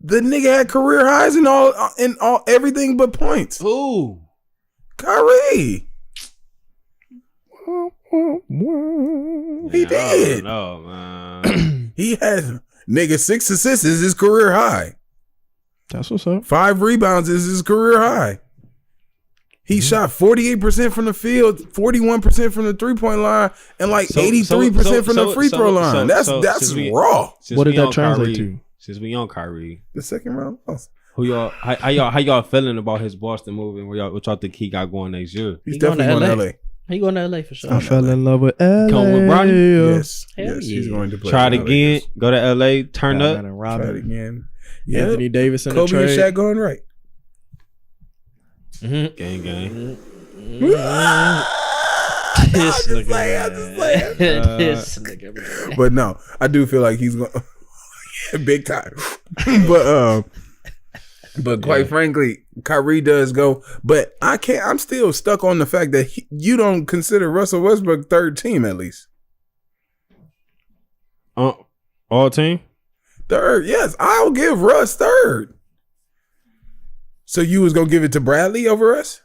The nigga had career highs in all everything but points. Ooh. Kyrie. He Man, did. No, man. He had nigga 6 assists is his career high. That's what's up. 5 rebounds is his career high. He shot 48% from the field, 41% from the 3-point line, and like 83% from the free throw line. That's raw. What did that translate to? Since we on Kyrie, The second round loss. how y'all feeling about his Boston move and what y'all think he got going next year? He's He going definitely to going to LA. LA. He going to LA for sure. I fell in love with LA. Come with Bronny? Yes. Hell Yes, he's yeah. going to play. Try it for LA. again. Go to LA. Turn Batman up. and Try it Robin. again. Yeah. Anthony Davis in the Kobe and trade. Shaq going right. Gang, gang. This nigga, saying. this nigga, man. But no, I do feel like he's going big time. But quite frankly, Kyrie does go. But I can't. I'm still stuck on the fact that you don't consider Russell Westbrook third team at least. All team. Third, yes, I'll give Russ third. So you was gonna give it to Bradley over us?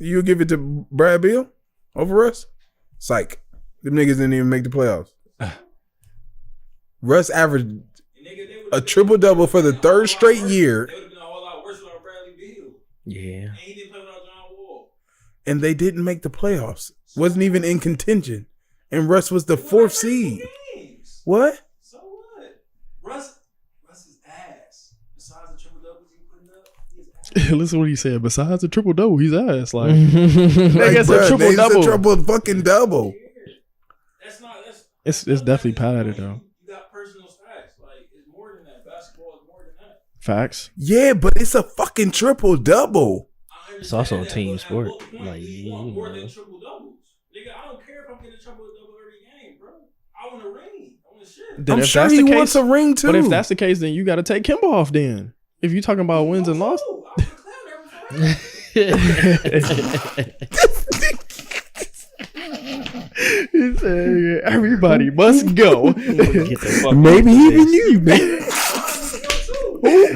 You give it to Brad Beal over us? Psych. Them niggas didn't even make the playoffs. Russ averaged a triple double for the third straight year, It would have been a whole lot worse without Bradley Beal. Yeah. And he didn't play without John Wall. and they didn't make the playoffs. Wasn't even in contention, and Russ was the 4th seed. What? So what? Russ is ass. Besides the triple doubles he putting up, he's ass. Listen to what he said. Besides the triple double, he's ass. Like, Like, nigga, it's a bruh, triple it's a double. triple fucking double. It's definitely padded though. You got personal stats. Like, it's more than that. Basketball is more than that. Facts. Yeah, but it's a fucking triple double. It's also a team sport. Like, you want more you know. than triple doubles. Nigga, I don't care if I'm getting a triple double every game, bro. I want a ring. I want a shit. Then I'm if sure that's he the wants case, a ring too. but if that's the case, then you got to take Kimba off. Then, if you're talking about wins and losses, Oh, I put Clown every Friday. he said everybody must go. Get the fuck maybe off of even this. you, man.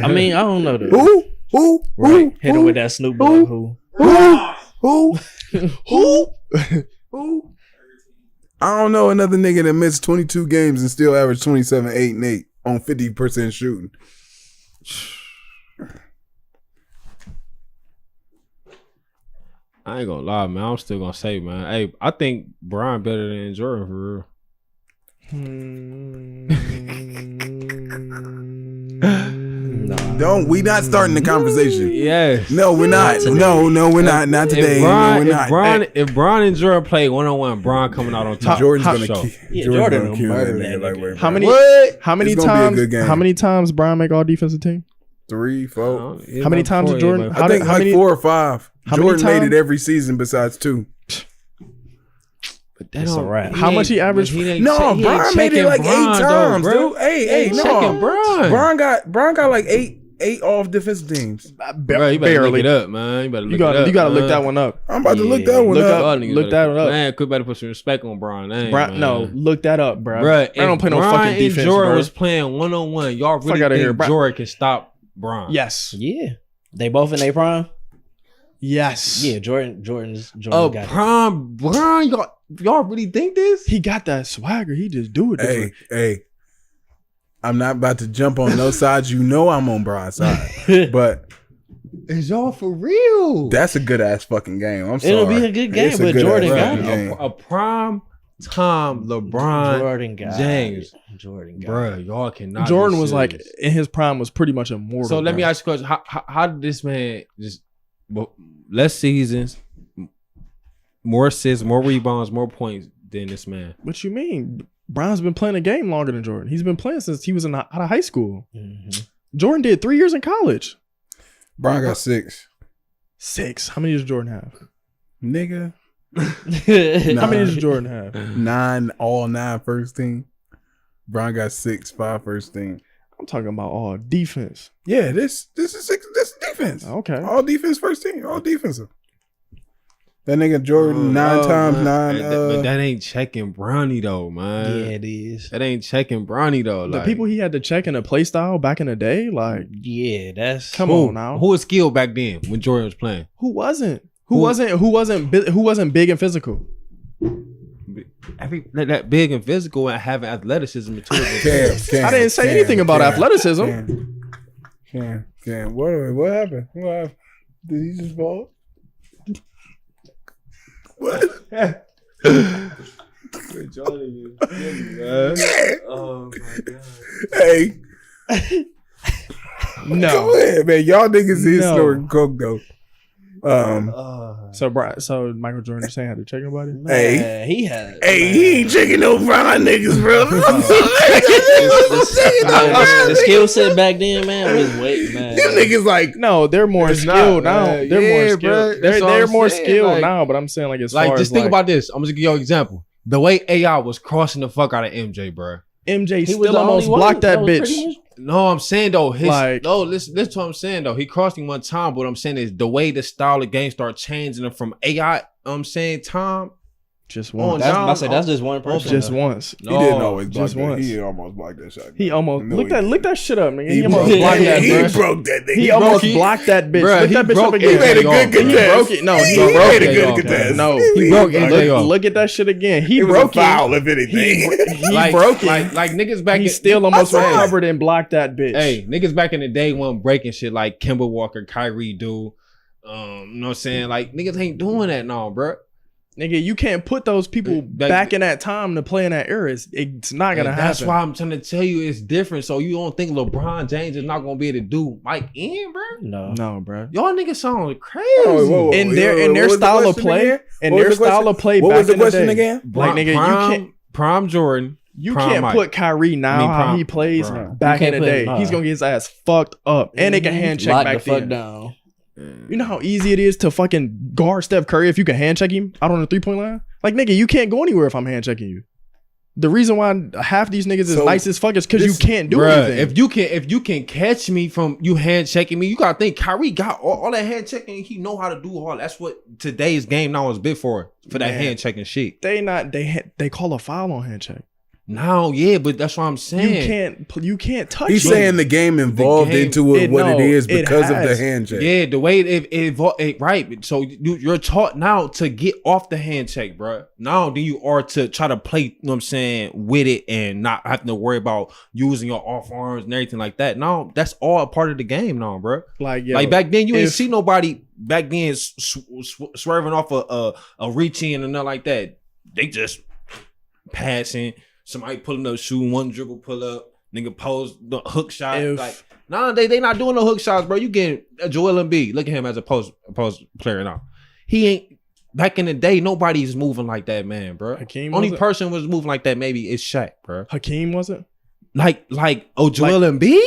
I mean, I don't know though. Who? Right. Hit him with that Snoop Dogg. Who? Who? I don't know another nigga that missed 22 games and still averaged 27, 8, and 8 on 50% shooting. I ain't gonna lie, man. I'm still gonna say, man. Hey, I think Brian better than Jordan for real. No, Don't. We not starting the conversation. Yes. No, we're not. No, we're not. Not today. If Bron and Jordan play 1-on-1, Bron coming out on top. Jordan's gonna show. Jordan will kill that murder nigga. that Like, nigga. wait, How many? what? How many It's gonna be a times? good game. How many times Brian make all defensive team? 3, 4. How many times did Jordan? I think like 4 or 5. How many Jordan made times? it every season besides 2. But That's a wrap. How much he averaged? No, Brian made it like 8 times, dude. Hey, no. Checking Brian. Brian got like 8 off defensive teams. Bro, you better look it up, man. You better look it up. You gotta look man. that one up. I'm about to look that one Look up. up. Look that one up. Man, could better put some respect on Brian. No, look that up, bro. Bruh, I don't play no Brian fucking defense, and Jordan bro. was playing 1-on-1. Y'all really outta think here, bro. Jordan can stop Brian? Yes. Yeah, they both in their prime. Yes. Yeah, Jordan's Oh, got it. Brian, y'all really think this? He got that swagger. He just do it. Hey. I'm not about to jump on no sides. You know I'm on Brian's side. But Is y'all for real? that's a good ass fucking game. I'm sorry. It'll be a good game, It's but good Jordan ass got fucking it. game. A prime time LeBron Jordan got James. it. Jordan got Bruh, it. y'all cannot. Jordan be was like serious. in his prime was pretty much immortal. So let me bro. ask you a question. How did this man just less seasons, more assists, more rebounds, more points than this man? What you mean? Brian's been playing the game longer than Jordan. He's been playing since he was out of high school. Mhm. Jordan did 3 years in college. Brian got 6. 6. How many does Jordan have? Nigga. How many does Jordan have? 9, all 9 first team. Brian got 6, 5 first team. I'm talking about all defense. Yeah, this is 6. This is defense. Okay. All defense first team. All defensive. That nigga Jordan 9 times 9. But that ain't checking Bronny though, man. Yeah, it is. That ain't checking Bronny though. The Like, people he had to check in the play style back in the day, like, Yeah, that's come who, on now. Who was skilled back then when Jordan was playing? Who wasn't? Who wasn't big and physical? That big and physical and having athleticism too. I didn't say anything about athleticism. Cam. What happened? What happened? Did he just fall? What? Oh my god. Hey, No. go ahead, man. Y'all niggas is No. snorting coke though. So Michael Jordan saying had to check nobody? Hey. Man, he had. Hey, he ain't checking no Brian niggas, bro. The skill set back then, man, was way man. Them niggas like, No, they're more It's skilled not, now. man. They're more Yeah, skilled. bro. That's what They're I'm more saying, skilled like- now, but I'm saying like as Like, far just as think like, about this. I'm just gonna give you an example. The way AI was crossing the fuck out of MJ, bro. MJ He was still the almost only one blocked that was bitch. pretty much- No, I'm saying though, listen to what I'm saying though. He crossed him one time, but what I'm saying is the way the style of game start changing from AI. I'm saying time. Just On once. down. That's just one person. Just though. once. he didn't always block just that. once. He almost blocked that shot. He almost No, look that shit up, nigga. He He almost broke blocked that, He bro. broke that nigga. He almost broke- blocked that bitch. Bruh, Look he that bitch broke up it. again. He made a Y'all, good bro. He contest. broke it. No, he made broke a it. good y'all, contest. No, He broke it. Look at that shit again. He It was broke a foul, it. if anything. He broke it. Like niggas back He in still almost I saw it. recovered and blocked that bitch. Hey, niggas back in the day weren't breaking shit like Kemba Walker, Kyrie do. You know what I'm saying? Like niggas ain't doing that now, bro. Nigga, you can't put those people That- back in that time to play in that era. It's not gonna And happen. that's why I'm trying to tell you it's different. So you don't think LeBron James is not gonna be able to do Mike in, bro? No, bro. Y'all niggas sound crazy. In their style of play, What was the question again? Like nigga, Prime Jordan. you Prime can't Mike. put Kyrie now how Prime- he plays Bro. back You in can't the put- day. nah. He's gonna get his ass fucked up, and they can hand check Lock back the fuck then. down. You know how easy it is to fucking guard Steph Curry if you can hand check him out on the 3-point line? Like, nigga, you can't go anywhere if I'm hand checking you. The reason why half these niggas is So, nice as fuck is because you this- can't do Bruh, anything. if you can catch me from you hand checking me, you gotta think Kyrie got all that hand checking. He know how to do all. That's what today's game now is big for that Man. hand checking shit. they call a foul on hand check. Now, yeah, but that's what I'm saying. You can't touch He's it. saying the game evolved game- into what it is it because of the has. hand check. Yeah, the way it right. So you're taught now to get off the hand check, bro. Now then you are to try to play, you know what I'm saying, with it and not having to worry about using your off arms and everything like that. Now that's all a part of the game now, bro. Like, yo, Like back then, you ain't if- see nobody back then swerving off a reach in and nothing like that. They just passing. Somebody pulling up, shooting one dribble, pull up, nigga pose the hook shot. If- Like Nowadays, they not doing no hook shots, bro. You getting Joel Embiid. Look at him as a post player now. He ain't. Back in the day, nobody's moving like that, man, bro. Hakeem Only was it? person was moving like that maybe is Shaq, bro. Hakeem was it? Like Joel Embiid?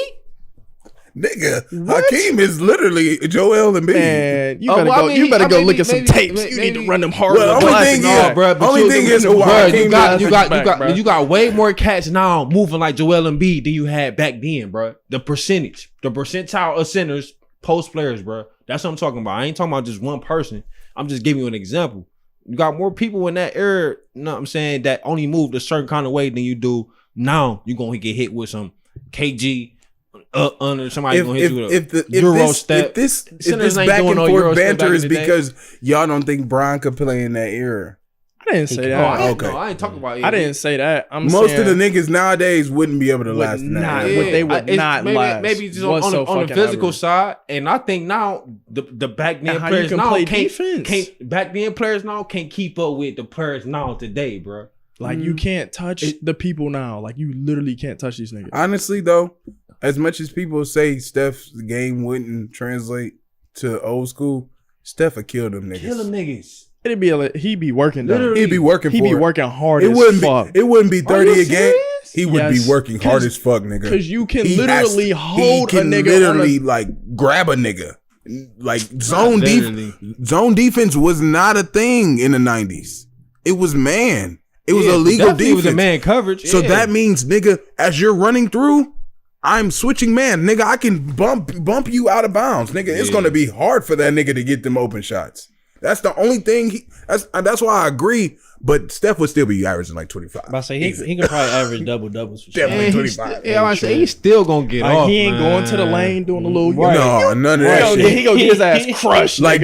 Nigga, Hakeem is literally Joel Embiid. Man, you better go look at some tapes. You need to run them hard. Well, only thing is, you got way more cats now moving like Joel Embiid than you had back then, bro. The percentile of centers, post players, bro. That's what I'm talking about. I ain't talking about just one person. I'm just giving you an example. You got more people in that era, you know what I'm saying, that only moved a certain kind of way than you do now. You're going to get hit with some KG under somebody going to hit you with a Euro step. If this back and forth banter is because y'all don't think Bron could play in that era. I didn't say that. Okay. No, I ain't talking about it. I didn't say that. Most of the niggas nowadays wouldn't be able to last in that era. They would not last. Maybe just on the physical side. And I think now the back then players now can't keep up with the players now today, bro. Like you can't touch the people now. Like you literally can't touch these niggas. Honestly though, as much as people say Steph's game wouldn't translate to old school, Steph would kill them niggas. Kill them niggas. He'd be working though. He'd be working. He'd be working hard. It wouldn't be 30 a game. He would be working hard as fuck, nigga. Because you can literally hold a nigga. Literally like grab a nigga. Like zone defense was not a thing in the 90s. It was man. It was illegal defense. It was a man coverage. So that means, nigga, as you're running through, I'm switching man. Nigga, I can bump you out of bounds. Nigga, it's gonna be hard for that nigga to get them open shots. That's the only thing. That's why I agree. But Steph would still be averaging like 25. I say he can probably average doubles for sure. Definitely 25. I say he's still gonna get off. He ain't going to the lane doing a little. No, none of that shit. He gonna get his ass crushed. Like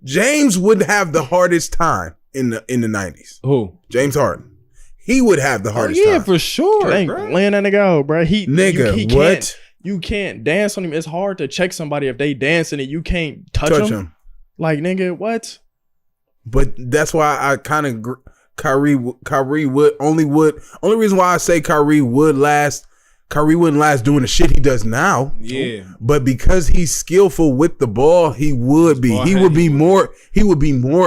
James would have the hardest time in the 90s. Who? James Harden. He would have the hardest time. Yeah, for sure. Laying that nigga out, bro. He what? You can't dance on him. It's hard to check somebody if they dancing and you can't touch him. Like, nigga, what? But that's why I kind of Kyrie would only reason why I say Kyrie wouldn't last doing the shit he does now. Yeah. But because he's skillful with the ball, he would be. He would be more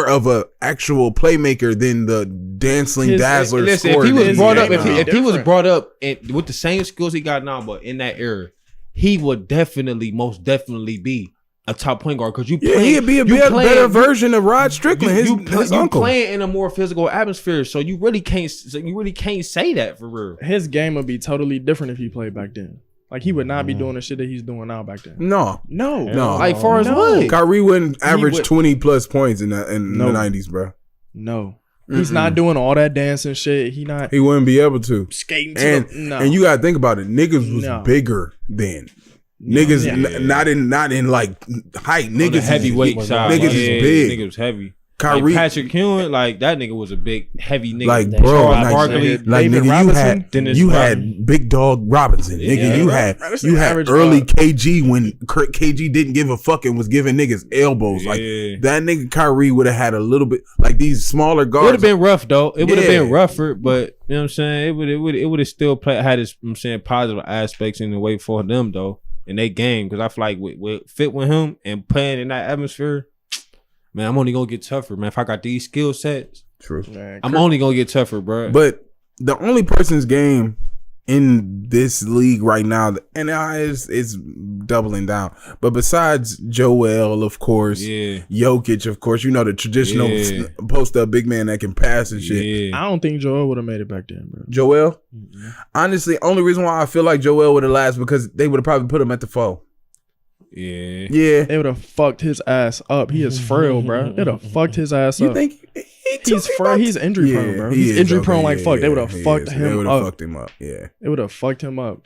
of a actual playmaker than the dancing dazzler. Listen, if he was brought up, if he was brought up with the same skills he got now, but in that era, he would most definitely be a top point guard, because he'd be a better version of Rod Strickland, his uncle. Playing in a more physical atmosphere, so you really can't say that for real. His game would be totally different if he played back then. Like he would not be doing the shit that he's doing now back then. No. Like far as what? Kyrie wouldn't average 20 plus points in the 90s, bro. No. He's not doing all that dancing shit. He wouldn't be able to skating. And you gotta think about it. Niggas was bigger then. Niggas not in like height. Niggas heavyweight side. Niggas is big. Niggas Heavy. Kyrie, like Patrick Ewing, like that nigga was a big heavy nigga. Like bro, nigga, you had Big Dog Robinson, nigga. You had early KG when KG didn't give a fuck and was giving niggas elbows. Like that nigga Kyrie would have had a little bit like these smaller guards. It would have been rough though. It would have been rougher, but you know what I'm saying. It would have still had its positive aspects in the way for them though in their game, because I feel like with fit with him and playing in that atmosphere. Man, I'm only gonna get tougher, man. If I got these skill sets, true. Man, I'm only gonna get tougher, bro. But the only person's game in this league right now, and it's doubling down. But besides Joel, of course, Jokic, of course, you know the traditional post up big man that can pass and shit. Yeah. I don't think Joel would have made it back then, bro. Joel, honestly, only reason why I feel like Joel would have lasted because they would have probably put him at the 4. Yeah. They would have fucked his ass up. He is frail, bro. They'd have fucked his ass up. You think he's frail? He's injury prone, bro. He's injury prone like fuck. They would have fucked him up. They would have fucked him up. Yeah. They would have fucked him up.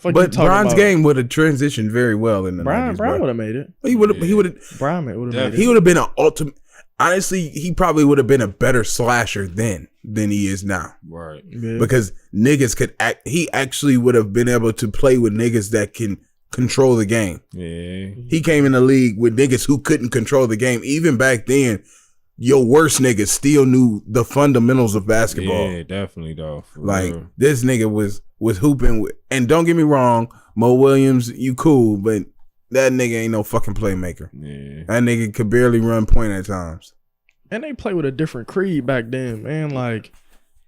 But Bron's game would have transitioned very well in the 90s. Brian would have made it. He would have. Brian would have made it. He would have been an ultimate. Honestly, he probably would have been a better slasher then than he is now. Right. Yeah. Because niggas could act. He actually would have been able to play with niggas that can control the game. Yeah. He came in the league with niggas who couldn't control the game. Even back then, your worst niggas still knew the fundamentals of basketball. Yeah, definitely though. Like this nigga was hooping with, and don't get me wrong, Mo Williams, you cool, but that nigga ain't no fucking playmaker. Yeah. That nigga could barely run point at times. And they play with a different creed back then, man. Like,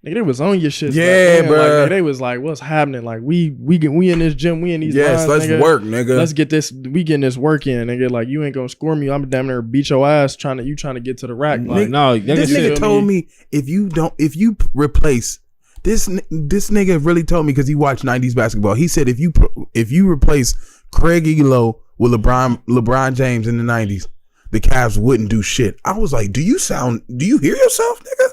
nigga, they was on your shit. Yeah, back then. bro. Like, nigga, they was like, what's happening? Like, we in this gym, we in these Yes, lines, let's work, nigga. Let's get this. We getting this work in, nigga. Like, you ain't gonna score me. I'm damn near beat your ass trying to get to the rack. Like, No, this nigga told me if you replace this nigga really told me because he watched 90s basketball. He said if you replace Craig Elo with LeBron James in the 90s, the Cavs wouldn't do shit. I was like, do you hear yourself, nigga?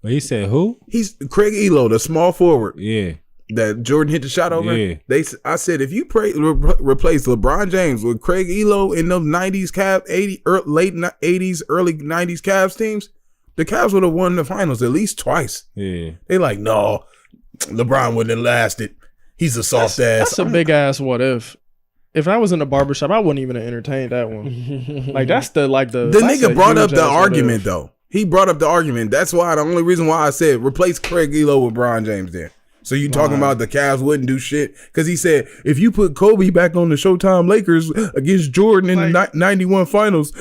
But he said who? He's Craig Elo, the small forward. Yeah. That Jordan hit the shot over. Yeah. I said if you replace LeBron James with Craig Elo in those 90s Cavs, late 80s, early 90s Cavs teams, the Cavs would have won the finals at least twice. Yeah. They like, no, LeBron wouldn't have lasted. He's a soft ass. That's a big ass what if. If I was in the barbershop, I wouldn't even entertain that one. Like that's the nigga brought up the argument though. He brought up the argument. That's why the only reason why I said replace Craig Elo with LeBron James there. So you talking about the Cavs wouldn't do shit? Because he said if you put Kobe back on the Showtime Lakers against Jordan in the 91 finals,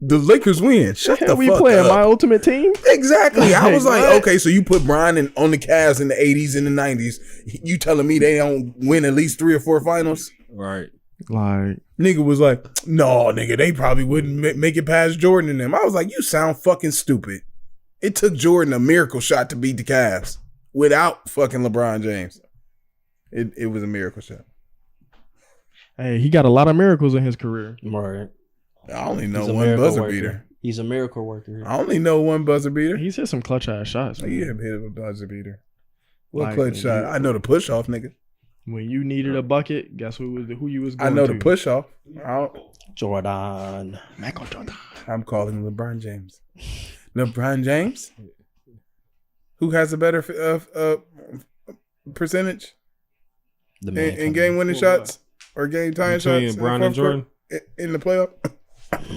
the Lakers win. Shut the fuck up. We playing My Ultimate Team? Exactly. I was like, what? okay, so you put Brian on the Cavs in the 80s and the 90s. You telling me they don't win at least 3 or 4 finals? Right. Like, nigga was like, no, nigga, they probably wouldn't make it past Jordan and them. I was like, you sound fucking stupid. It took Jordan a miracle shot to beat the Cavs without fucking LeBron James. It was a miracle shot. Hey, he got a lot of miracles in his career. Right. I only know one buzzer beater. He's a miracle worker. I only know one buzzer beater. He's hit some clutch ass shots. He hit a buzzer beater. What Like, clutch shot? I know the push off, nigga. When you needed a bucket, guess who you was going I know to? the push off. Jordan. Michael Jordan. I'm calling LeBron James. LeBron James? Who has a better percentage in game winning shots or game tying shots? Bron and Jordan in the playoff?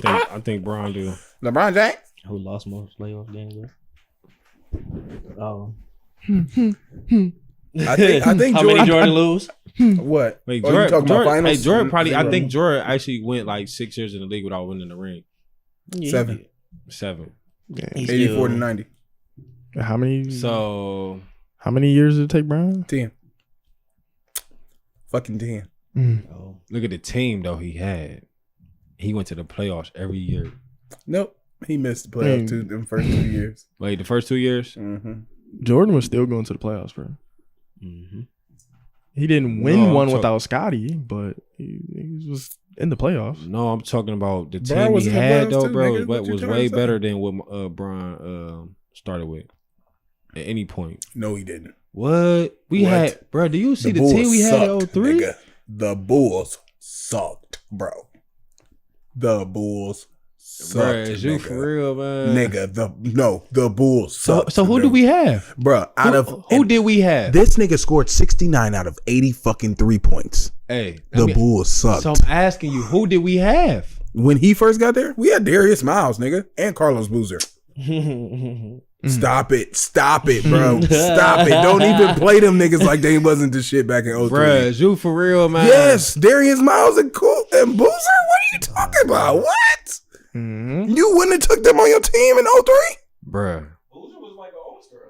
I think Bron do. LeBron James? Who lost most playoff games? Oh. I think How Jordan. many Jordan lose? What? Wait, you talking about finals? Hey, Jordan probably. I think Jordan actually went like 6 years in the league without winning the ring. 7. 7. Yeah. 84 to 90. How many? So how many years did it take, Brian? 10. Fucking 10. Oh. look at the team though he had. He went to the playoffs every year. Nope. He missed the playoffs them first 2 years. Wait, the first 2 years? Mm-hmm. Jordan was still going to the playoffs, bro. Mm-hmm. He didn't win one without Scotty, but he was in the playoffs. No, I'm talking about the Bron team was he in the had playoffs though, too, bro. nigga. What you Was trying way to say? better than what Bron started with at any point. No, he didn't. What we What? had, bro? Do you see the Bulls team we had sucked, in 03? nigga. The Bulls sucked, bro. The Bulls sucked, Bro, is you nigga. for real, man? Nigga, the Bulls sucked. So who do we have, Bro, who did we have? This nigga scored 69 out of 80 fucking 3 points. Hey, The Bulls sucked. So I'm asking you, who did we have? When he first got there, we had Darius Miles, nigga, and Carlos Boozer. Stop it, bro. Stop it. Don't even play them niggas like they wasn't the shit back in 03. Bruh, is you for real, man? Yes, Darius Miles and Boozer? What are you talking about? What? Mm-hmm. You wouldn't have took them on your team in 03? Bruh.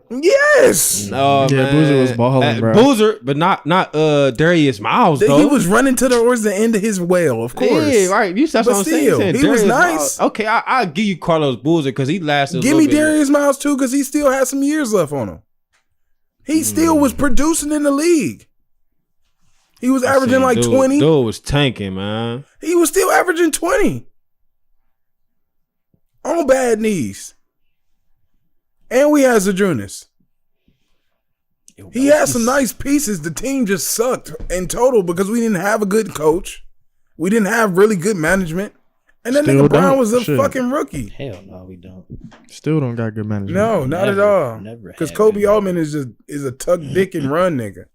Yes. No, Yeah, man. Boozer was balling, bro. Boozer, but not Darius Miles, though. He was running towards the end of his well, of course. Yeah, right. That's But what I'm still, saying. he was Darius nice. Miles. Okay, I'll give you Carlos Boozer because he lasted. Give me Darius Miles too, because he still has some years left on him. He still was producing in the league. He was averaging like 20. Dude was tanking, man. He was still averaging 20 on bad knees. And we had Zadrunas. He had some nice pieces. The team just sucked in total because we didn't have a good coach. We didn't have really good management. And that Still nigga Brown don't. was a Shit. fucking rookie. Hell no, we don't. Still don't got good management. No, not at Never- all. never Because had Kobe good Altman is a tuck dick and run nigga.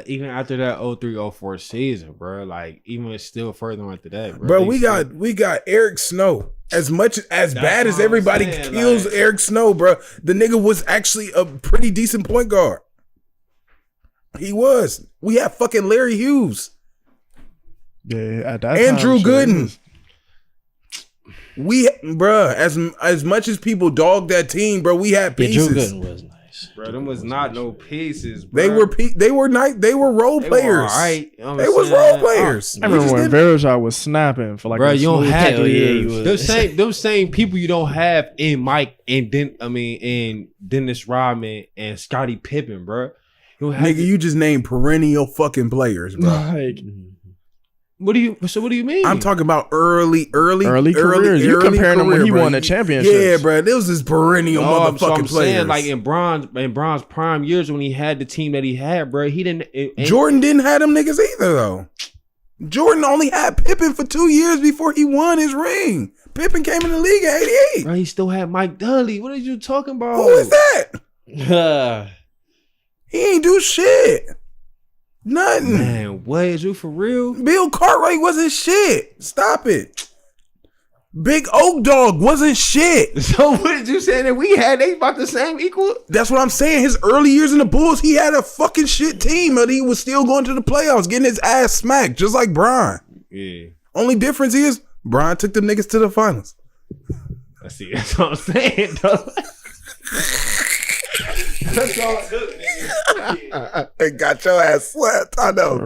Even after that 03-04 season, bro, like even still further after that, bro. Bro, they we got Eric Snow. As bad as what I'm everybody saying, kills like- Eric Snow, bro, the nigga was actually a pretty decent point guard. He was. We had fucking Larry Hughes. Yeah, at that and time, Drew shit, Gooden. As much as people dogged that team, bro, we had pieces. Drew Gooden was nice. Bro, them was not no pieces, bro. They were role They players. were all right. You know what They I'm was saying? role players. I remember when Verajai was snapping for like Bro, a you don't smooth have couple years. them same people you don't have in Mike and Dennis Rodman and Scottie Pippen, bro. You don't have Nigga, you just named perennial fucking players, bro. Like, what do you mean? I'm talking about early careers. You comparing them when he won the championship. Yeah, bro. This was perennial motherfucking so I'm players. saying, like in Bron's prime years when he had the team that he had, bro, he didn't. Jordan didn't have them niggas either, though. Jordan only had Pippen for 2 years before he won his ring. Pippen came in the league at 88. Bro, he still had Mike Dudley. What are you talking about? Who is that? He ain't do shit. Nothing. Man, what is you for real? Bill Cartwright wasn't shit. Stop it. Big Oak Dog wasn't shit. So what did you say that we had? They about the same equal? That's what I'm saying. His early years in the Bulls, he had a fucking shit team, but he was still going to the playoffs, getting his ass smacked, just like Bron. Yeah. Only difference is Bron took them niggas to the finals. I see. That's what I'm saying, though. That's all it took, nigga. They got your ass slapped. I know.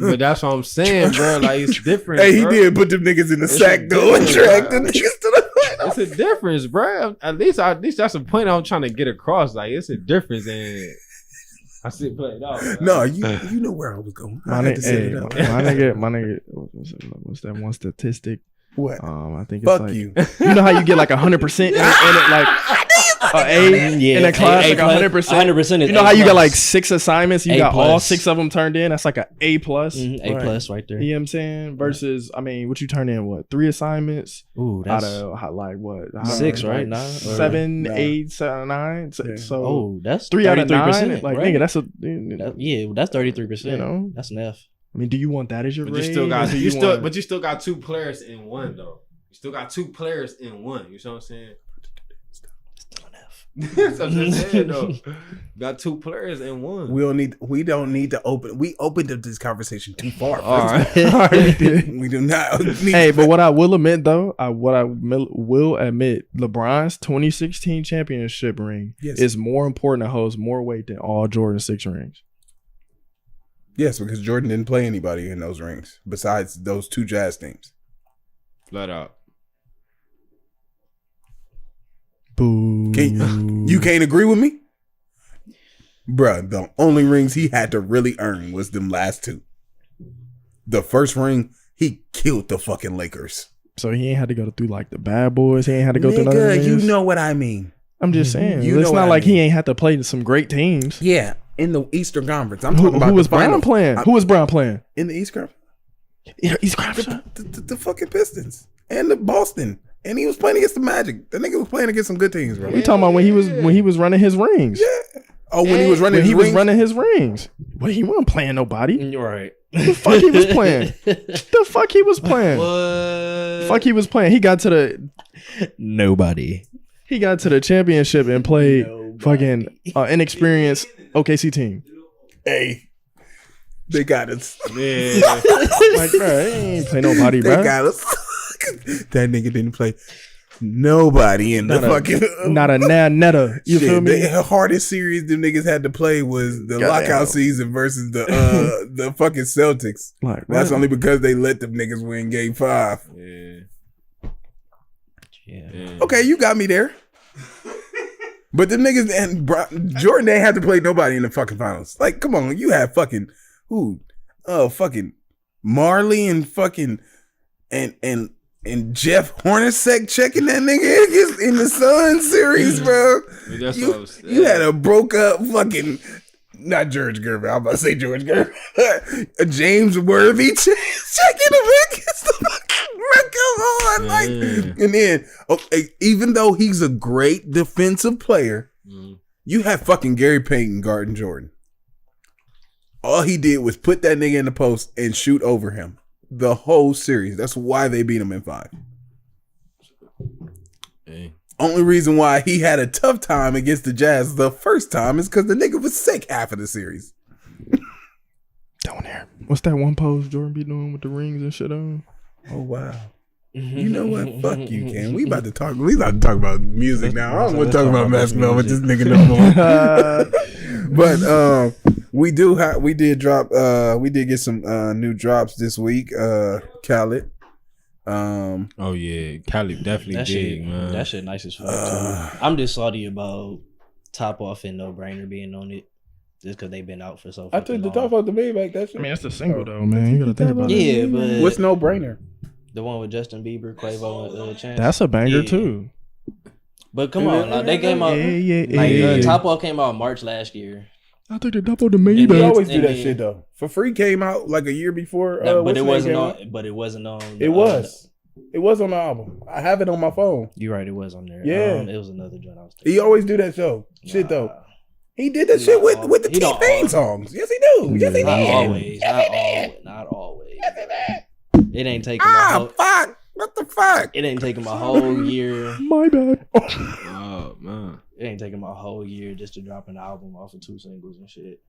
But that's what I'm saying, bro. Like, it's different. Hey, he bro. did put them niggas in the sack though and dragged them niggas to the finals. It's a difference, bro. At least that's the point I'm trying to get across. Like, it's a difference, and I see it played out. Bro. No, you know where I was going. I had to set it up. My nigga, what's that one statistic? What? I think it's Fuck like, you. You know how you get like 100% in it, like in a class, like 100%. 100%. You know how you got like 6 assignments, you got all A+. 6 of them turned in. That's like an A+. A+ right there. You know what I'm saying? Versus, I mean, what you turn in? What 3 assignments? Ooh, out that's of like what 6, right? like 9, 7, 8, 9. So, Yeah. so that's 3 out of 9. 33%, Like right? nigga, that's a that's 33%. You know? That's an F. I mean, do you want that as your But grade? you still got Or do you want- but you still got 2 players in one though. You still got 2 players in one. You see what I'm saying? Still an F. That's what I'm saying though. Got 2 players in one. We don't need to open. We opened up this conversation too far. All right. We do not. Need Hey, but what I will admit though, will admit, LeBron's 2016 championship ring is more important and holds more weight than all Jordan 6 rings. Yes, because Jordan didn't play anybody in those rings besides those 2 Jazz teams. Flat out. Boo. You can't agree with me? Bruh, the only rings he had to really earn was them last 2. The first ring, he killed the fucking Lakers. So he ain't had to go through like the bad boys. He ain't had to go through none of Nigga, them. you know what I mean. I'm just saying. You It's know not what I like mean. he ain't had to play some great teams. Yeah, in the Eastern Conference. I'm Who talking about was the final. Brown playing? Who was Brown playing? In the East Conference? East Conference. The fucking Pistons and the Boston. And he was playing against the Magic. The nigga was playing against some good teams, bro. We talking about when he was running his rings. Yeah. Oh, when he was running When he his was rings? running his rings. But he wasn't playing nobody. You're right. The fuck he was playing? The fuck he was playing? What? Fuck he was playing. He got to the Nobody. championship and played fucking inexperienced OKC team. Hey. They got us. Yeah. Like, bro, he ain't play nobody, They bro. got us. That nigga didn't play nobody in the fucking. Not a netta. You Shit, feel me? the hardest series them niggas had to play was the Goddamn. lockout season versus the fucking Celtics. Like, That's bro. only because they let them niggas win game 5. Yeah. Okay, you got me there. But them niggas and Jordan, they had to play nobody in the fucking finals. Like, come on, you had fucking who? Fucking Marley and fucking and Jeff Hornacek checking that nigga in the Sun series, bro. That's what I was saying. You had a broke up fucking. Not George Gervin. I'm about to say George Gervin. James Worthy checking him against the fucking record on. Like, and then, okay, even though he's a great defensive player, you have fucking Gary Payton guarding Jordan. All he did was put that nigga in the post and shoot over him the whole series. That's why they beat him in 5. Only reason why he had a tough time against the Jazz the first time is because the nigga was sick half of the series. Down there. What's that one pose Jordan be doing with the rings and shit on? Oh wow. You know what? Fuck you, Ken. We about to talk about music now. I don't want to talk about basketball with this nigga no more. But we did get some new drops this week. Khaled. Oh yeah, Khaled definitely big, man. That shit nice as fuck too. I'm just salty about Top Off and No Brainer being on it. Just because they've been out for so I fucking took the long. top off the Maybach. That shit. I mean, that's the single though, man. You gotta think about it. Yeah, but What's No Brainer? the one with Justin Bieber, Quavo, and Chance. That's a banger Yeah. too. But come on, like, they came out. Yeah. Top Off came out March last year. I took the double the We Maybach. always do and that then- shit though. For Free came out like a year before. But What's it the name wasn't came on. out? But it wasn't on. It was. It was on the album. I have it on my phone. You're right. It was on there. Yeah. It was another joint I was thinking. He always do that show. Shit though. Nah. He did that shit with the He don't T-Pain always. songs. Yes, he do. Yes, he Not did. always. Yes, Not he did. always. Not always. Yes, he did. It ain't taking my whole. Fuck. What the fuck? It ain't taking my whole year. My bad. Oh man. It ain't taking my whole year just to drop an album off of 2 singles and shit.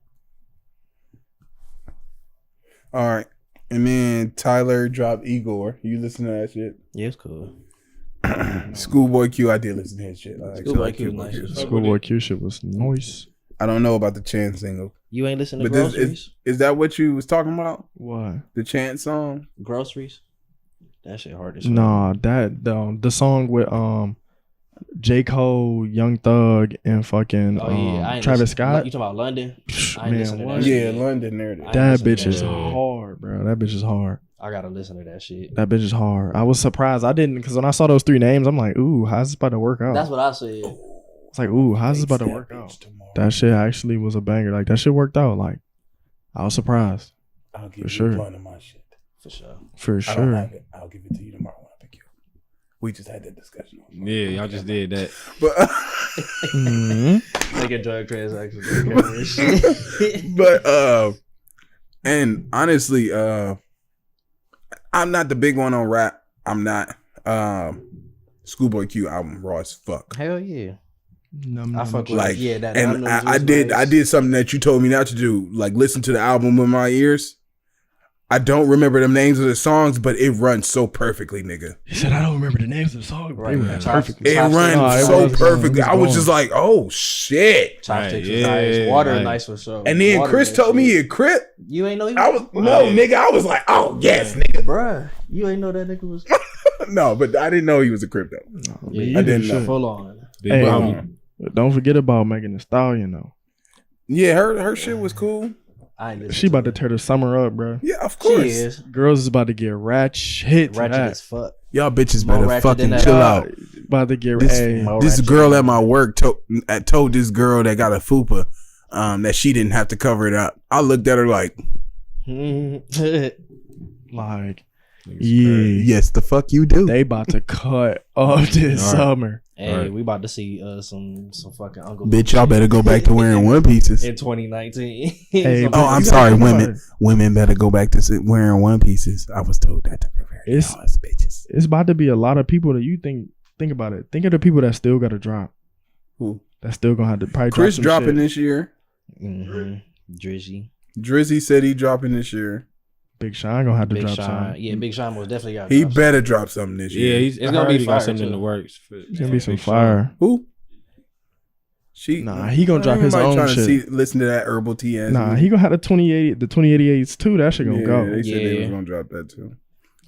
All right. And then Tyler dropped Igor. You listen to that shit? Yeah, it's cool. Schoolboy Q, I did listen to his shit. I actually Schoolboy like Q Schoolboy nice. Q. Schoolboy Q shit was nice. I don't know about the Chance single. You ain't listen to But this Groceries? is that what you was talking about? Why? The Chance song? Groceries? That shit hard as fuck. Nah, that the song with J. Cole, Young Thug, and fucking Oh yeah, I ain't Travis listen- Scott. You talking about London? I ain't Man, listen to what? that shit. Yeah, London there. It is. I ain't That listen to bitch is shit. hard, bro. That bitch is hard. I gotta listen to that shit. That bitch is hard. I was surprised. I didn't, because when I saw those 3 names, I'm like, ooh, how's this about to work out? That's what I said. It's like, ooh, how's this about to work out? That shit actually was a banger. Like, that shit worked out. Like, I was surprised. I'll give For you sure. one of my shit. For sure. For I don't sure. have it. I'll give it to you tomorrow when I pick you up. We just had that discussion. Yeah, y'all just did that. But Mhm. Making drug transactions. but and honestly, I'm not the big one on rap. I'm not. Schoolboy Q album raw as fuck. Hell yeah. Num, I num, fuck num. with Like, yeah, that and Num I was did nice. something that you told me not to do. Like, listen to the album with my ears. I don't remember the names of the songs, but it runs so perfectly, nigga. He said, I don't remember the names of the song. Right. They ran Chop- perfectly. It Chopsticks. runs No, it so was perfectly. going. I was just like, oh shit. Chopsticks Right, was nice. yeah, Water right. nice for sure. And then Water Chris that told me shit. he a Crip. You ain't know he I was no Yeah. nigga. I was like, oh yes, nigga. bruh. You ain't know that nigga was No, but I didn't know he was a Crip though. Yeah, I didn't know. full on. Big Hey, Bobby. don't forget about Megan Thee Stallion, though. Yeah, her shit was cool. I ain't She about to tear the summer up, bro. Yeah, of She course. is Girls is about to get ratchet. ratchet Ratchet. as fuck. Y'all bitches More better ratchet fucking than that. chill out. About to get This- hey, More This ratchet girl than at my work told this girl that got a fupa that she didn't have to cover it up. I looked at her like, like, Niggas yeah, crazy. yes, the fuck you do. they about to cut up this All right. summer. Hey, Right. we about to see some fucking Uncle Bitch, y'all better go back to wearing one pieces. in 2019. Hey, Some- but Oh, I'm you sorry, gotta think women. about it. Women better go back to wearing one pieces. I was told that to prepare It's- y'all as bitches. It's about to be a lot of people that you think about it. Think of the people that still got to drop. Who? That still gonna have to probably Chris drop some dropping shit. this year. Mhm. Drizzy. Drizzy said he dropping this year. Big Sean gonna have to Big drop Sean. something. Yeah, Big Sean most definitely got He drop better drop something this Yeah, year. he's It's I gonna heard be he got fire, something in too. the works. It's gonna be some Big Sean. fire. Who? She. Nah, he gonna drop his Everybody own trying to shit. listen to that Herbal TS. Nah, he gonna have the 2088s too. That shit gonna yeah, go. They said they Yeah. was gonna drop that too.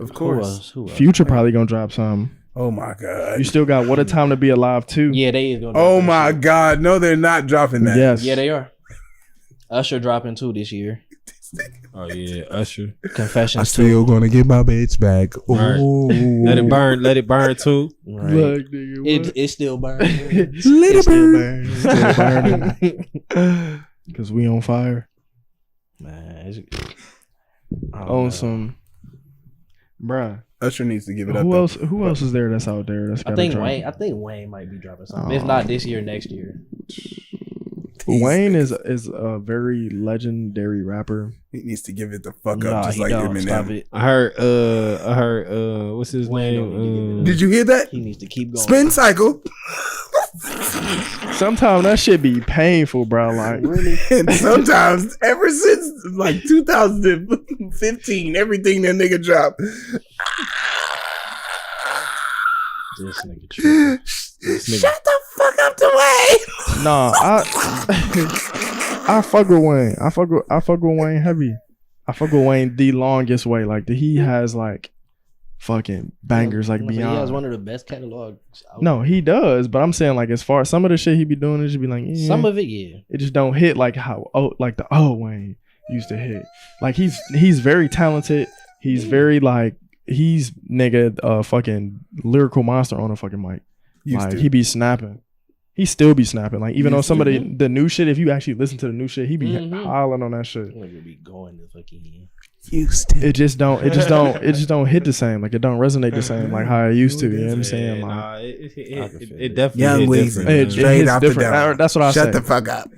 Of Who course. else? Who else? Future probably gonna drop some. Oh my god. You still got What a Time to Be Alive too. Yeah, they is gonna drop Oh that my shit. god. No, they're not dropping that. Yes. Yeah, they are. Usher dropping too this year. Oh yeah, Usher. Confessions gonna get my bitch back. Right. Ooh. Let it burn too. Right. Look, nigga, It still burns. It's still burning. It's still burning. Cause we on fire. Man, I don't On know. some, bruh. Usher needs to give it up. Who though. else? Who else is there that's out there? That's I got think drop? Wayne might be dropping something. Oh. If not this year, next year. Wayne is a very legendary rapper. He needs to give it the fuck Nah, up, just he like don't. Eminem. Stop it. I heard what's his Wayne don't need to name? get Did you hear that? He needs to keep going. Spin cycle. Sometimes that shit be painful, bro. Like Really? And sometimes, ever since like 2015, everything that nigga dropped. This nigga tripping. Shut the fuck up, Dwayne. nah, I fuck with Wayne. I fuck with Wayne heavy. I fuck with Wayne the longest way. Like he has like fucking bangers like He beyond. has one of the best catalogs. No, he does, but I'm saying like as far as some of the shit he be doing, it just be like Some of it, yeah. it just don't hit like how like the Wayne used to hit. Like he's very talented. He's very like he's nigga fucking lyrical monster on a fucking mic. Like he be snapping. He still be snapping. Like even though some of the new shit, if you actually listen to the new shit, he be hollering on that shit. Nigga be going to fucking Houston. It just don't hit the same. Like it don't resonate the same like how it used to. You know what I'm saying? Like Nah, it definitely Young hit Weezy. different. it Straight hits out the different. dome. That's what I Shut say. the fuck up.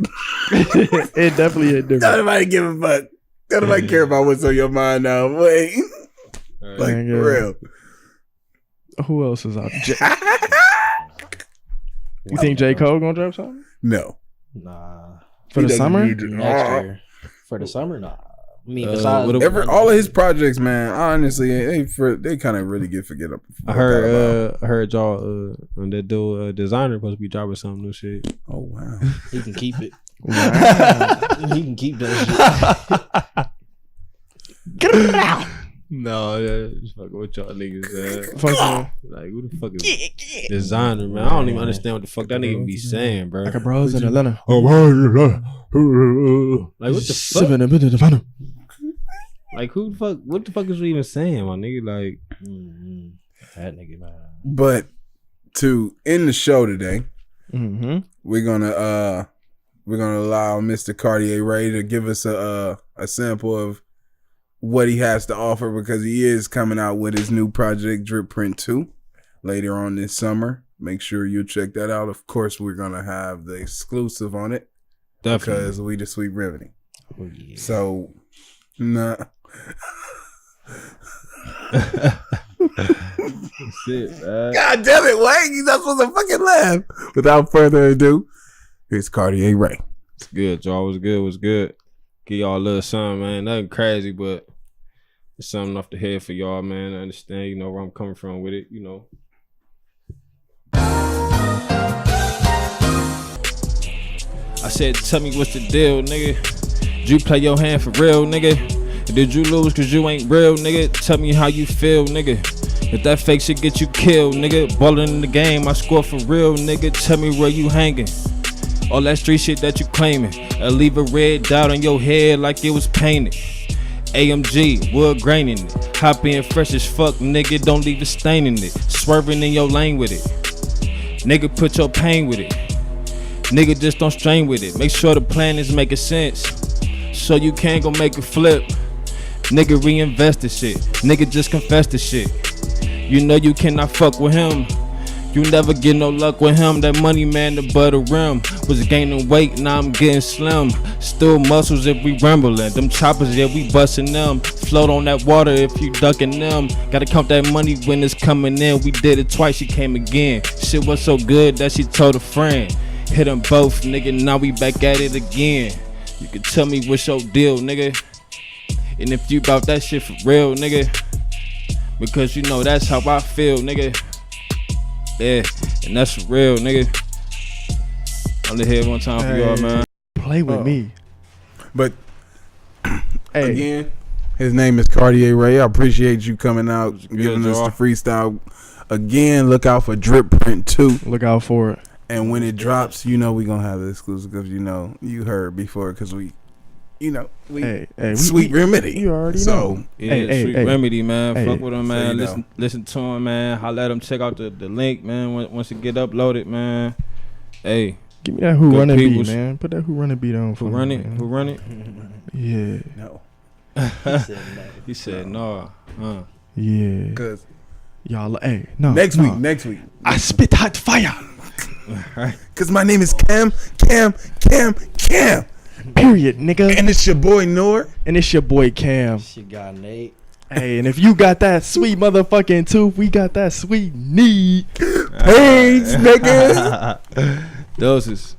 It definitely hit Don't different. nobody give a fuck. Don't nobody care about what's on your mind now. Wait. Like, Yeah. for real. Who else is out? You think J. Cole gonna drop something No. Nah. for He the doesn't summer? need to- Next year. For the summer, nah. I mean, All of his projects, man, honestly, they kind of really get forget up. I heard y'all that dude designer supposed to be dropping some new shit. Oh wow. he can keep it. Wow. He can keep that No, just fucking with y'all niggas. Fucking Like who the fuck is designer, man? I don't even understand what the fuck that nigga be saying, bro. like a bros in Atlanta. Like what the fuck? Sipping a bit of the fun. Like who the fuck? What the fuck is we even saying, my nigga? Like that nigga, man. But to end the show today, Mm-hmm. we're gonna allow Mr. Cartier Ray to give us a sample of what he has to offer, because he is coming out with his new project Drip Print 2 later on this summer. Make sure you check that out. Of course, we're gonna have the exclusive on it because we the Sweet Remedy. Oh, yeah. So, nah. shit, man. God damn it, Wayne! You're not supposed to fucking laugh. Without further ado, here's Cartier Ray. It's good, y'all. Was good. Give y'all a little something, man. Nothing crazy, but it's something off the head for y'all, man. I understand, you know, where I'm coming from with it, you know. I said, tell me what's the deal, nigga. Did you play your hand for real, nigga? Did you lose cause you ain't real, nigga? Tell me how you feel, nigga. If that fake shit get you killed, nigga. Ballin' in the game, I score for real, nigga. Tell me where you hanging. All that street shit that you claiming. I leave a red dot on your head like it was painted. AMG, wood grain in it. Hop in fresh as fuck, nigga. Don't leave a stain in it. Swerving in your lane with it. Nigga, put your pain with it. Nigga, just don't strain with it. Make sure the plan is making sense. So you can't go make a flip. Nigga, reinvest the shit. Nigga, just confess the shit. You know you cannot fuck with him. You never get no luck with him. That money man, the butter rim. Was gaining weight, now I'm getting slim. Still muscles if we rambling. Them choppers, yeah, we busting them. Float on that water if you ducking them. Gotta count that money when it's coming in. We did it twice, she came again. Shit was so good that she told a friend. Hit them both, nigga, now we back at it again. You can tell me what's your deal, nigga. And if you bout that shit for real, nigga. Because you know that's how I feel, nigga. Yeah, and that's for real, nigga. I'm the head one time for y'all, man. Play with me. But Hey, again, his name is Cartier Ray. I appreciate you coming out, giving good, us y'all. the freestyle. Again, look out for Drip Print 2. look out for it. And when it drops, you know we're going to have the exclusive because, you know, you heard before because we, you know, we Hey, Sweet Remedy. You already So, know. Yeah, Hey, Sweet hey, Remedy, man. hey. Fuck with him, man. So you know. Listen to him, man. Holla at him. Check out the link, man. Once it get uploaded, man. Hey, Give me that Who Good Running beat, peoples. man. Put that Who Running beat on for who me, run it? man. Who run it? Yeah, no. He said, no. yeah. Because Y'all, hey, no. next no. week. I spit hot fire. Because my name is Cam. Period, nigga. And it's your boy Noor. And it's your boy Cam. She got Nate. Hey, and if you got that sweet motherfucking tooth, we got that sweet need. Peace, niggas. Doses.